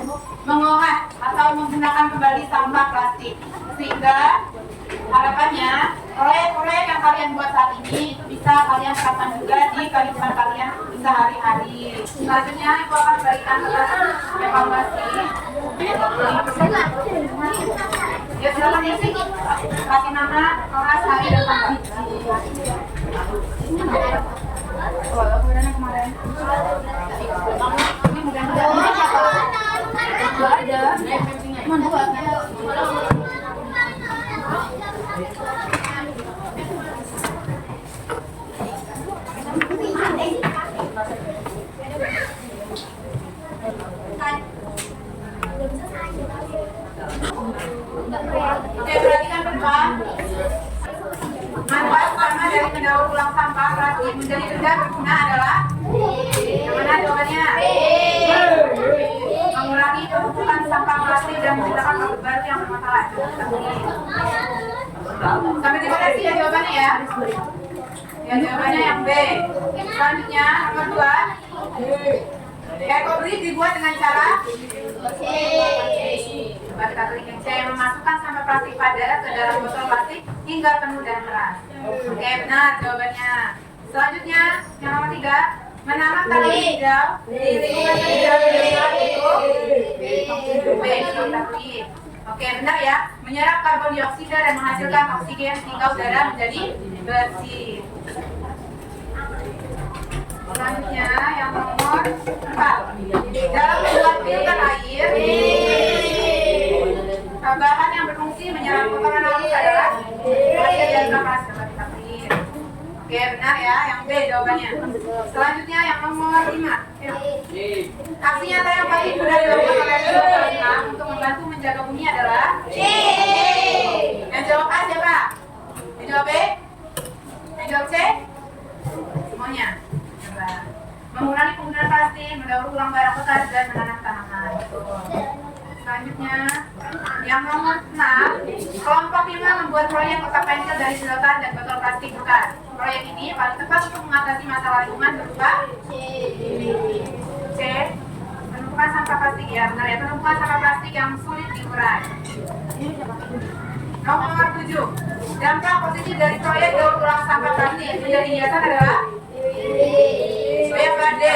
mengolah atau menggunakan kembali sampah plastik, sehingga harapannya proyek-proyek yang kalian buat saat ini itu bisa kalian terapkan juga di kehidupan kalian sehari-hari. Selanjutnya Ibu akan berikan evaluasi. Ya silakan isi kasih nama, kelas, hari dan tanggal. Kemudian kemarin. Ini mudah-mudahan siapa? Oke, perhatikan Bapak. Manfaat utama dari mendaur ulang sampah plastik menjadi benda berguna adalah yang mana jawabannya? Mengurangi penumpukan sampah plastik dan menciptakan produk baru yang bermasalah. Sampai di mana sih ya jawabannya ya? Ya jawabannya yang B. Selanjutnya nomor 2. Ekobrik dibuat dengan cara coba kita klik yang C, memasukkan sampah plastik padat ke dalam botol plastik hingga penuh dan keras. Oke, benar jawabannya. Selanjutnya yang nomor 3, menanam tanaman hijau di lingkungan sekitar itu B, kita klik. Oke, benar ya. Menyerap karbon dioksida dan menghasilkan oksigen sehingga udara menjadi bersih. Selanjutnya yang nomor 4. Dalam membuat filter air, bahan yang berfungsi menyerap kotoran halus adalah air dan kapas. Coba kita pilih. Oke, benar ya. Yang B jawabannya. Selanjutnya yang nomor 5. Aksi nyata yang paling mudah dilakukan oleh manusia untuk membantu menjaga bumi adalah yang jawab A siapa? Yang jawab B? Yang jawab C? Semuanya. Mengurangi penggunaan plastik, mendaur ulang barang bekas, dan menanam tanaman. Selanjutnya, yang nomor 6, kelompok 5 membuat proyek kotak pensil dari sedotan dan botol plastik bekas. Proyek ini paling tepat untuk mengatasi masalah lingkungan berupa C. Penumpukan sampah plastik ya, benar ya, penumpukan sampah plastik yang sulit diurai. Nomor 7, dampak positif dari proyek daur ulang sampah plastik menjadi hiasan adalah B.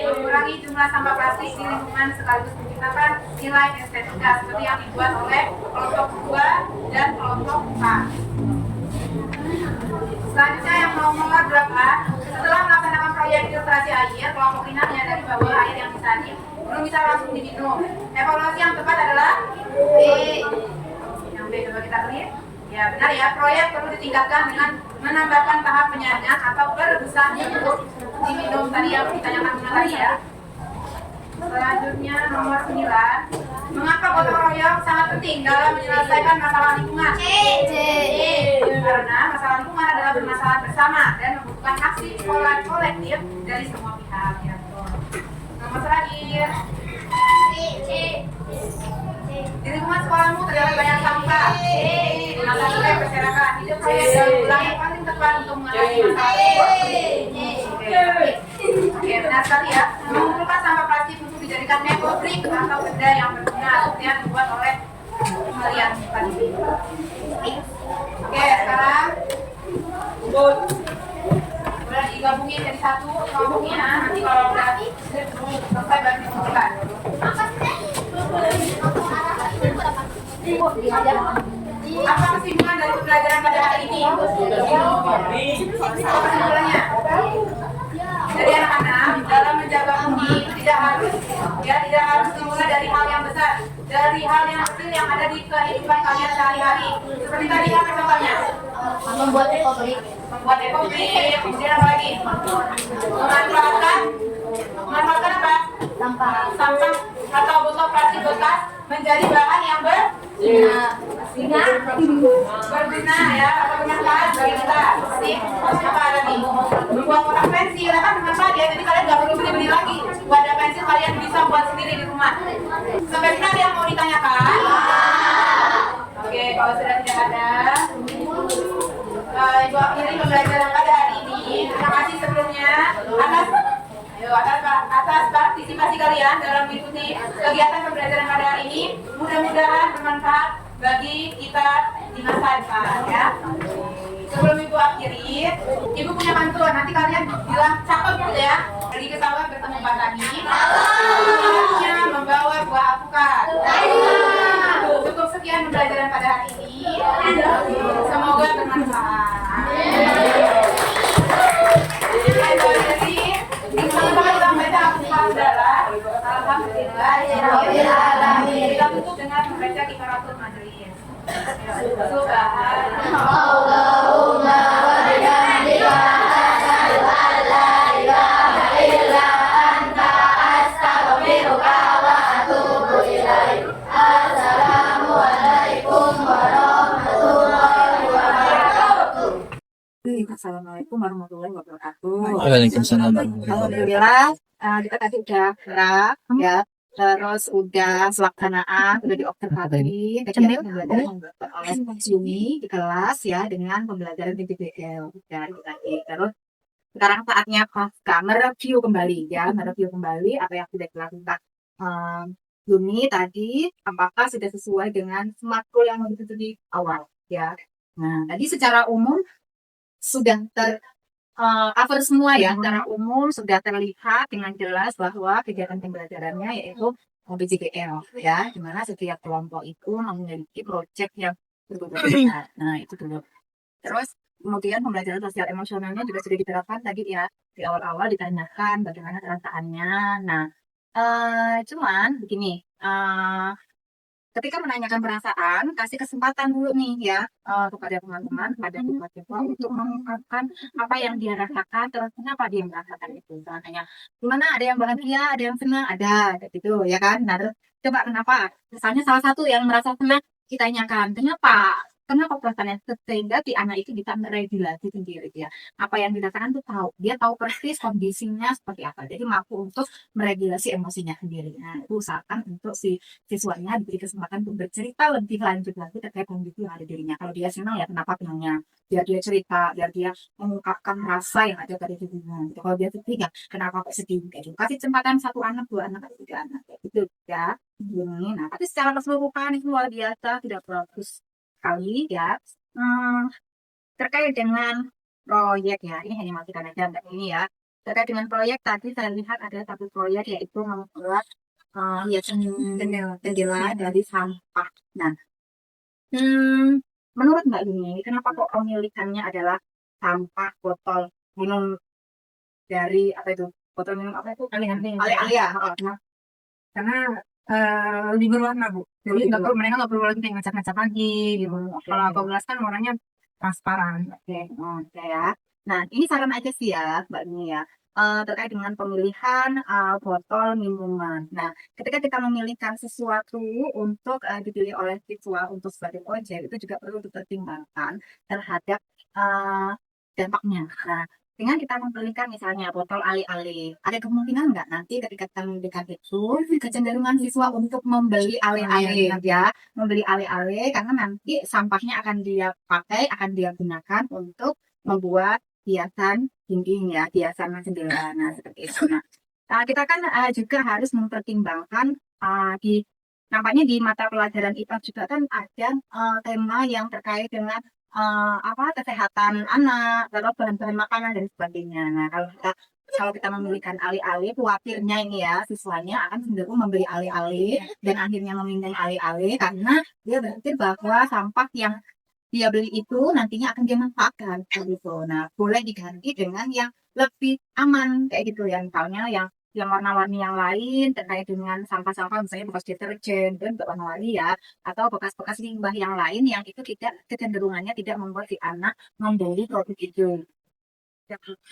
Mengurangi jumlah sampah plastik di lingkungan sekaligus menciptakan nilai estetika seperti yang dibuat oleh kelompok 2 dan kelompok 4. Selanjutnya yang nomor 8, setelah melaksanakan proyek filtrasi air, kelompok 5 menyadari bahwa air yang disaring belum bisa langsung diminum. Evaluasi yang tepat adalah B. Yang B coba kita lihat. Ya benar ya, proyek perlu ditingkatkan dengan menambahkan tahap penyaringan atau perebusan untuk diminum tadi yang ditanyakan tadi ya. Selanjutnya nomor 9, mengapa gotong royong sangat penting dalam menyelesaikan masalah lingkungan? Karena masalah lingkungan adalah permasalahan bersama dan membutuhkan aksi kolektif dari semua pihak. Ya. Nomor terakhir, di lingkungan sekolahmu terdapat banyak sampah. Maka supaya berserakan, hidup proyek daur ulang yang paling tepat untuk mengatasi masalah tersebut. Oke, benar sekali ya. Mengumpulkan sampah plastik untuk dijadikan ekobrik atau benda yang berguna seperti yang dibuat oleh kalian tadi. Oke, sekarang udah digabungin jadi satu kelompoknya. Nanti kalau udah selesai baru diskusikan. Apa kesimpulan dari pembelajaran pada hari ini? Kesimpulannya, jadi anak-anak dalam menjaga bumi tidak harus dimulai dari hal yang besar, dari hal yang kecil yang ada di kehidupan kalian sehari-hari. Seperti tadi apa contohnya? Membuat ekobrik. Kemudian apa lagi? Memanfaatkan apa? Sampah atau botol plastik bekas menjadi bahan yang berguna ya, atau bermanfaat bagi kita. Seperti apa tadi? Membuat kotak pensil kan bermanfaat ya, jadi kalian nggak perlu beli-beli lagi. Wadah pensil kalian bisa buat sendiri di rumah. Sampai sini ada yang mau ditanyakan? Oke, kalau sudah tidak ada, Ibu akhiri pembelajaran pada hari ini. Terima kasih sebelumnya atas partisipasi kalian dalam mengikuti kegiatan pembelajaran pada hari ini. Mudah-mudahan bermanfaat bagi kita di masa depan ya. Sebelum Ibu akhiri, Ibu punya bantuan. Nanti kalian bilang cakep gitu ya. Pergi ke sawah bertemu petani. Selanjutnya membawa buah alpukat. Cukup sekian pembelajaran pada hari ini. Semoga bermanfaat. Jadi sama-sama kita membaca alpukat udara. Alhamdulillah. Kita tutup dengan membaca Qiraatul Majlis. Subhanallah. Assalamualaikum warahmatullahi wabarakatuh. Waalaikumsalam. Alhamdulillah, kita tadi udah gerak, ya. Terus udah pelaksanaan, udah diobservasi, kegiatan pembelajaran oleh Yumi di kelas ya dengan pembelajaran PJBL dari tadi. Terus sekarang saatnya pasca mereview kembali ya, mereview kembali apa yang sudah dilakukan Yumi tadi, apakah sudah sesuai dengan smart goal yang begitu di awal ya. Nah, tadi secara umum sudah cover semua ya, secara umum sudah terlihat dengan jelas bahwa kegiatan pembelajarannya yaitu PJBL ya, di mana setiap kelompok itu memiliki proyek yang berbeda. Nah, itu dulu. Terus kemudian pembelajaran sosial emosionalnya juga sudah diterapkan tadi ya, di awal-awal ditanyakan bagaimana perasaannya. Nah, cuman begini, ketika menanyakan perasaan, kasih kesempatan dulu nih ya kepada teman-teman, kepada siswa untuk mengungkapkan apa yang dia rasakan, terus kenapa dia merasakan itu. Misalnya, gimana ada yang bahagia, ada yang senang, ada kayak gitu ya kan. Nah, terus coba kenapa? Misalnya salah satu yang merasa senang, ditanyakan, kenapa perasaannya, sehingga si anak itu bisa meregulasi sendiri ya. Apa yang dirasakan tuh tahu, dia tahu persis kondisinya seperti apa. Jadi mampu untuk meregulasi emosinya sendiri. Nah, itu usahakan untuk si siswanya diberi kesempatan untuk bercerita lebih lanjut lagi terkait kondisi yang ada dirinya. Kalau dia senang ya kenapa senangnya, biar dia cerita, biar dia mengungkapkan rasa yang ada pada dirinya. Gitu. Kalau dia sedih ya kenapa kok sedih kayak gitu. Kasih kesempatan 1 anak, 2 anak, 3 anak kayak gitu ya. Nah, tapi secara keseluruhan itu luar biasa, tidak bagus sekali ya. Terkait dengan proyek ya, ini hanya matikan aja enggak ini ya. Terkait dengan proyek tadi saya lihat ada satu proyek yaitu membuat hiasan jendela dari sampah. Nah, menurut Mbak Yuni, kenapa kok pemilihannya adalah sampah botol minum dari apa itu? Botol minum apa itu? Alih-alih. Ya. Nah, Karena lebih berwarna, Bu. Jadi mereka nggak perlu lagi ngecap-ngecap lagi gitu. Kalau aku gelas kan warnanya transparan. Oke ya. Nah, ini saran aja sih ya, Mbak Yuni ya. Terkait dengan pemilihan botol minuman. Nah, ketika kita memilihkan sesuatu untuk dipilih oleh siswa untuk sebagai proyek, itu juga perlu dipertimbangkan terhadap dampaknya. Nah, dengan kita memilihkan misalnya botol alih-alih, ada kemungkinan nggak nanti ketika kita memberikan itu kecenderungan siswa untuk membeli alih-alih ya, membeli alih-alih karena nanti sampahnya akan dia pakai, akan dia gunakan untuk membuat hiasan dinding ya, hiasan jendela. Nah, seperti itu. Nah, kita kan juga harus mempertimbangkan nampaknya di mata pelajaran IPA juga kan ada tema yang terkait dengan kesehatan anak, terus bahan-bahan makanan dan sebagainya. Nah, kalau kita memilihkan alih-alih, khawatirnya ini ya siswanya akan cenderung membeli alih-alih dan akhirnya memindai alih-alih karena dia berpikir bahwa sampah yang dia beli itu nantinya akan dia manfaatkan gitu. Nah, boleh diganti dengan yang lebih aman kayak gitu ya, misalnya yang warna-warni yang lain terkait dengan sampah-sampah misalnya bekas deterjen dan warna-warni ya, atau bekas-bekas limbah yang lain yang itu tidak kecenderungannya tidak membuat si anak membeli produk itu.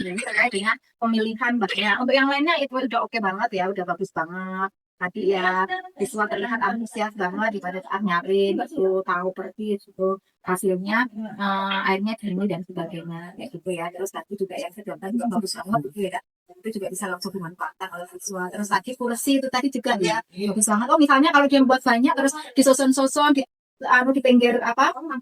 Jadi terkait dengan pemilihan bahannya. Untuk yang lainnya itu udah oke banget ya, udah bagus banget. Tadi ya siswa terlihat antusias banget pada saat nyari itu, tahu persis itu hasilnya airnya jernih dan sebagainya kayak gitu ya. Terus tadi juga yang sedangkan juga bagus banget gitu ya, itu juga bisa langsung dimanfaatkan oleh siswa. Terus tadi kursi itu tadi juga ya bagus banget. Oh misalnya kalau dia buat banyak terus disusun-susun di pinggir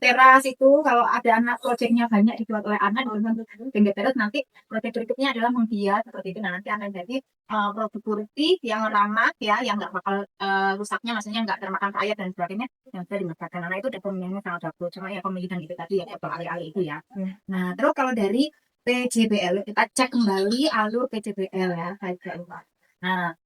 teras itu, kalau ada anak proyeknya banyak dibuat oleh anak di pinggir teras, nanti proyek berikutnya adalah menghias seperti itu. Nah, nanti akan jadi produk kursi yang ramah ya, yang nggak bakal rusaknya, maksudnya nggak termakan air dan sebagainya yang bisa dimanfaatkan. Nah, itu udah pemilihannya sangat bagus. Cuma ya pemilihan itu tadi ya atau alih-alih itu ya. Nah, terus kalau dari PJBL kita cek kembali alur PJBL ya, saya lupa. Nah,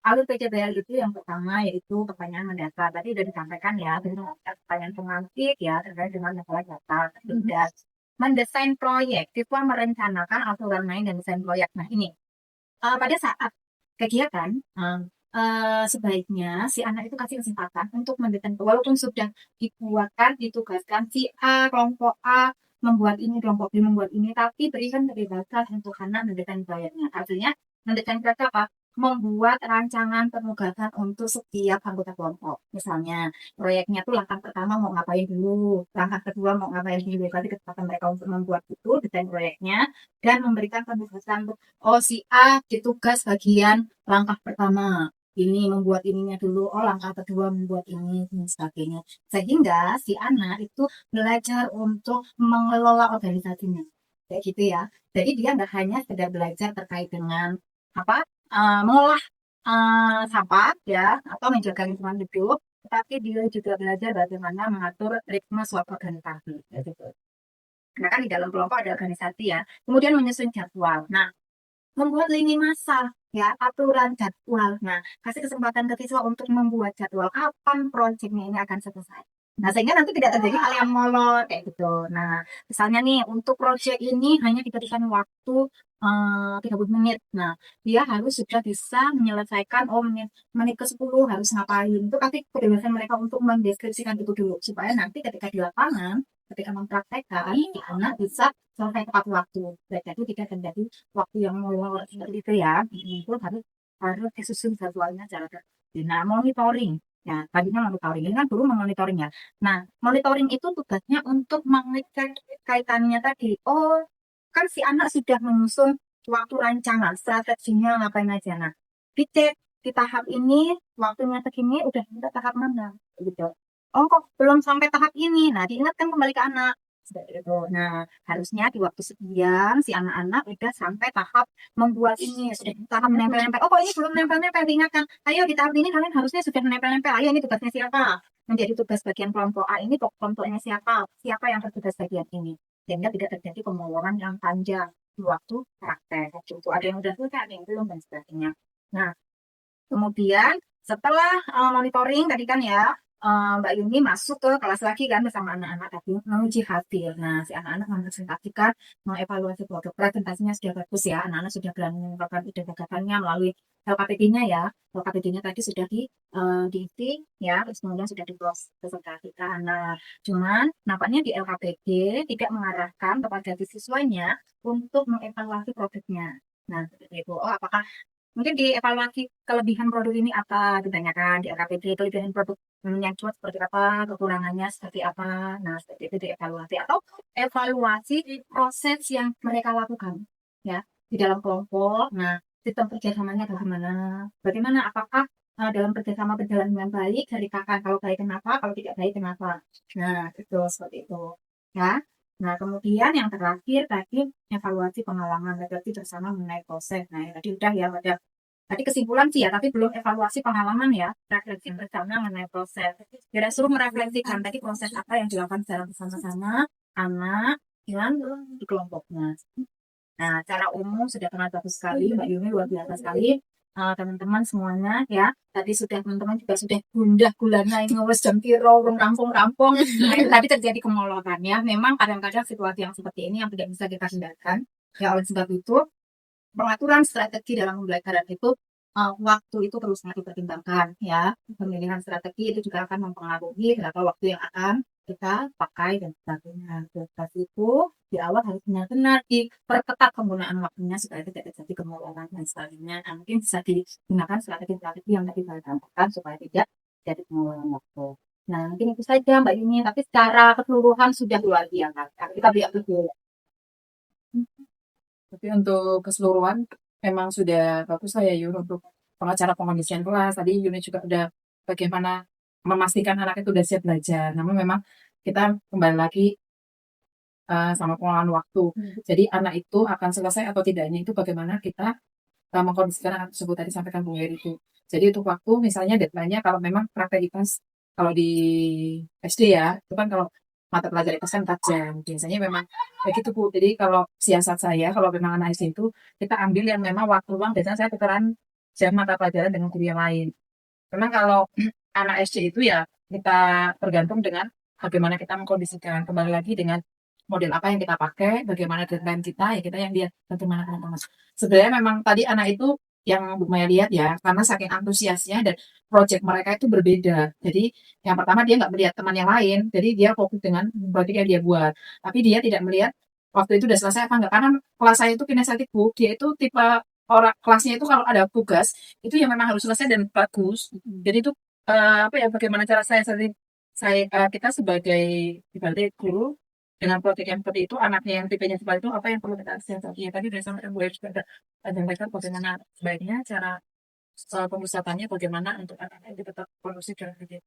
alur PJBL itu yang pertama yaitu pertanyaan mendasar. Tadi sudah disampaikan ya, pertanyaan pengantik ya terkait dengan masalah data. Kemudian mendesain proyek, siswa merencanakan aturan main dan desain proyek. Nah ini pada saat kegiatan sebaiknya si anak itu kasih kesempatan untuk mendesain, walaupun sudah dibuatkan, ditugaskan si A, kelompok A membuat ini, kelompok B membuat ini, tapi berikan kebebasan untuk anak mendesain proyeknya. Artinya mendesain proyek apa? Membuat rancangan penugasan untuk setiap anggota kelompok. Misalnya proyeknya tuh langkah pertama mau ngapain dulu, langkah kedua mau ngapain dulu. Berarti kesempatan mereka untuk membuat itu desain proyeknya dan memberikan penugasan untuk si A ditugas bagian langkah pertama ini membuat ininya dulu, langkah kedua membuat ini dan sebagainya, sehingga si anak itu belajar untuk mengelola organisasinya kayak gitu ya. Jadi dia nggak hanya sekedar belajar terkait dengan apa mengolah sampah ya atau menjaga lingkungan hidup, tetapi dia juga belajar bagaimana mengatur ritme suatu organisasi gitu. Karena kan di dalam kelompok ada organisasi ya, kemudian menyusun jadwal. Nah, membuat lini masa ya, aturan jadwal. Nah, kasih kesempatan ke siswa untuk membuat jadwal kapan proyeknya ini akan selesai. Nah, sehingga nanti tidak terjadi hal yang molor kayak gitu. Nah, misalnya nih untuk proyek ini hanya diberikan waktu 30 menit. Nah, dia harus sudah bisa menyelesaikan menit ke-10 harus ngapain. Itu kasih kebebasan mereka untuk mendeskripsikan itu dulu supaya nanti ketika di lapangan, ketika mempraktekkan, anak bisa selesai tepat waktu. Jadi tidak terjadi waktu yang molor seperti itu ya. Itu harus disusun jadwalnya secara tertib. Nah, monitoring. Ya, tadinya monitoring. Ini kan dulu memonitoring ya. Nah, monitoring itu tugasnya untuk mengecek kaitannya tadi. Oh, kan si anak sudah menyusun waktu rancangan, strateginya ngapain aja. Nah, dicek di tahap ini, waktunya segini, udah sampai tahap mana. Gitu. Oh, kok belum sampai tahap ini. Nah, diingatkan kembali ke anak. Seperti itu. Nah, harusnya di waktu sekian si anak-anak udah sampai tahap membuat ini, sudah di tahap menempel-nempel. Oh, kok ini belum nempel-nempel, diingatkan. Ayo di tahap ini kalian harusnya sudah menempel-nempel. Ayo ini tugasnya siapa? Menjadi tugas bagian kelompok A ini kelompoknya siapa? Siapa yang bertugas bagian ini? Sehingga tidak terjadi pemoloran yang panjang di waktu praktek. Itu ada yang udah selesai, ada yang belum dan sebagainya. Nah, kemudian setelah monitoring tadi kan ya, Mbak Yuni masuk ke kelas lagi kan bersama anak-anak tadi menguji hasil. Nah, si anak-anak mempresentasikan, mengevaluasi produk, presentasinya sudah bagus ya, anak-anak sudah berani mengungkapkan ide gagasannya melalui LKPD-nya ya. LKPD-nya tadi sudah diisi ya, terus kemudian sudah dipresentasikan. Nah, cuman nampaknya di LKPD tidak mengarahkan kepada siswanya untuk mengevaluasi produknya. Nah, seperti itu. Oh, apakah mungkin dievaluasi kelebihan produk ini apa, ditanyakan di LKPD, kelebihan produk yang cuat seperti apa, kekurangannya seperti apa. Nah, seperti itu dievaluasi. Atau evaluasi proses yang mereka lakukan ya di dalam kelompok. Nah, sistem kerjasamanya bagaimana? Bagaimana apakah dalam kerjasama berjalan dengan baik dari kakak? Kalau baik kenapa? Kalau tidak baik kenapa? Nah, itu seperti itu ya. Nah, kemudian yang terakhir tadi evaluasi pengalaman refleksi bersama mengenai proses. Nah, tadi udah ya, ada tadi kesimpulan sih ya, tapi belum evaluasi pengalaman ya, refleksi bersama mengenai proses. Kira suruh merefleksikan tadi proses apa yang dilakukan secara bersama-sama anak dengan di kelompoknya. Nah, cara umum sudah sangat bagus sekali, Mbak Yuni luar biasa sekali. Teman-teman semuanya ya, tadi sudah teman-teman juga sudah gundah gulana ini wes jam piro rampung-rampung. Tadi terjadi kemoloran ya. Memang kadang-kadang situasi yang seperti ini yang tidak bisa kita hindarkan. Ya, oleh sebab itu pengaturan strategi dalam pembelajaran itu waktu itu perlu sangat dipertimbangkan ya. Pemilihan strategi itu juga akan mempengaruhi berapa waktu yang akan kita pakai dan sebagainya. Terus itu di awal harus benar-benar diperketat penggunaan waktunya supaya tidak terjadi kemoloran dan sebagainya. Nah, mungkin bisa digunakan strategi-strategi yang tadi saya sampaikan supaya tidak terjadi kemoloran waktu. Nah, mungkin itu saja Mbak Yuni, tapi secara keseluruhan sudah luar biasa. Kita lihat dulu. Tapi untuk keseluruhan memang sudah bagus lah ya Yun untuk pengacara pengondisian kelas. Tadi Yuni juga udah bagaimana memastikan anak itu udah siap belajar. Namun memang kita kembali lagi sama pengelolaan waktu. Jadi anak itu akan selesai atau tidaknya itu bagaimana kita mengkondisikan anak tersebut tadi sampaikan Bu Heri itu. Jadi untuk waktu misalnya deadline-nya kalau memang praktek IPAS kalau di SD ya, itu kan kalau mata pelajaran IPAS kan 4 jam. Biasanya memang begitu Bu. Jadi kalau siasat saya, kalau memang anak SD itu, kita ambil yang memang waktu luang, biasanya saya tukeran jam mata pelajaran dengan guru yang lain. Memang kalau anak SD itu ya kita tergantung dengan bagaimana kita mengkondisikan. Kembali lagi dengan model apa yang kita pakai, bagaimana deadline kita, ya kita yang lihat bagaimana teman-teman. Sebenarnya memang tadi anak itu yang Bu Maya lihat ya, karena saking antusiasnya dan project mereka itu berbeda. Jadi yang pertama dia nggak melihat teman yang lain, jadi dia fokus dengan project yang dia buat. Tapi dia tidak melihat waktu itu udah selesai apa enggak. Karena kelas saya itu kinestetik Bu, dia itu tipe orang kelasnya itu kalau ada tugas itu yang memang harus selesai dan bagus. Jadi itu apa ya bagaimana cara kita sebagai ibaratnya guru dengan project yang seperti itu, anaknya yang tipenya seperti itu, apa yang perlu kita siasati? Ya, tadi udah sampai gue juga ada menyampaikan bagaimana sebaiknya cara pemusatannya, bagaimana untuk anak-anak itu tetap kondusif dan gitu.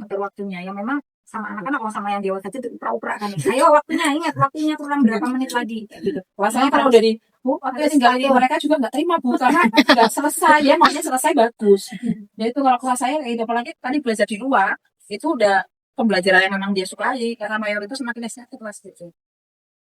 Atur waktunya, yang memang sama anak-anak kalau sama yang dewasa itu upra-upra kan. Ayo waktunya kurang berapa menit lagi. Gitu. Rasanya kalau dari oke tinggal ini mereka juga nggak terima Bu karena nggak selesai ya, maunya selesai bagus. Jadi itu kalau kelas saya kayak apalagi tadi belajar di luar itu udah pembelajaran yang memang dia sukai karena mayoritas semakin inisiatif kelas gitu.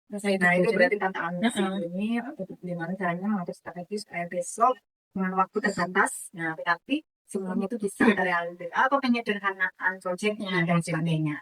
Nah, itu berarti tantangannya ini bagaimana caranya mengatur strategi supaya besok dengan waktu terbatas, nah tapi semuanya itu bisa terrealisasi atau penyederhanaan proyeknya dan sebagainya.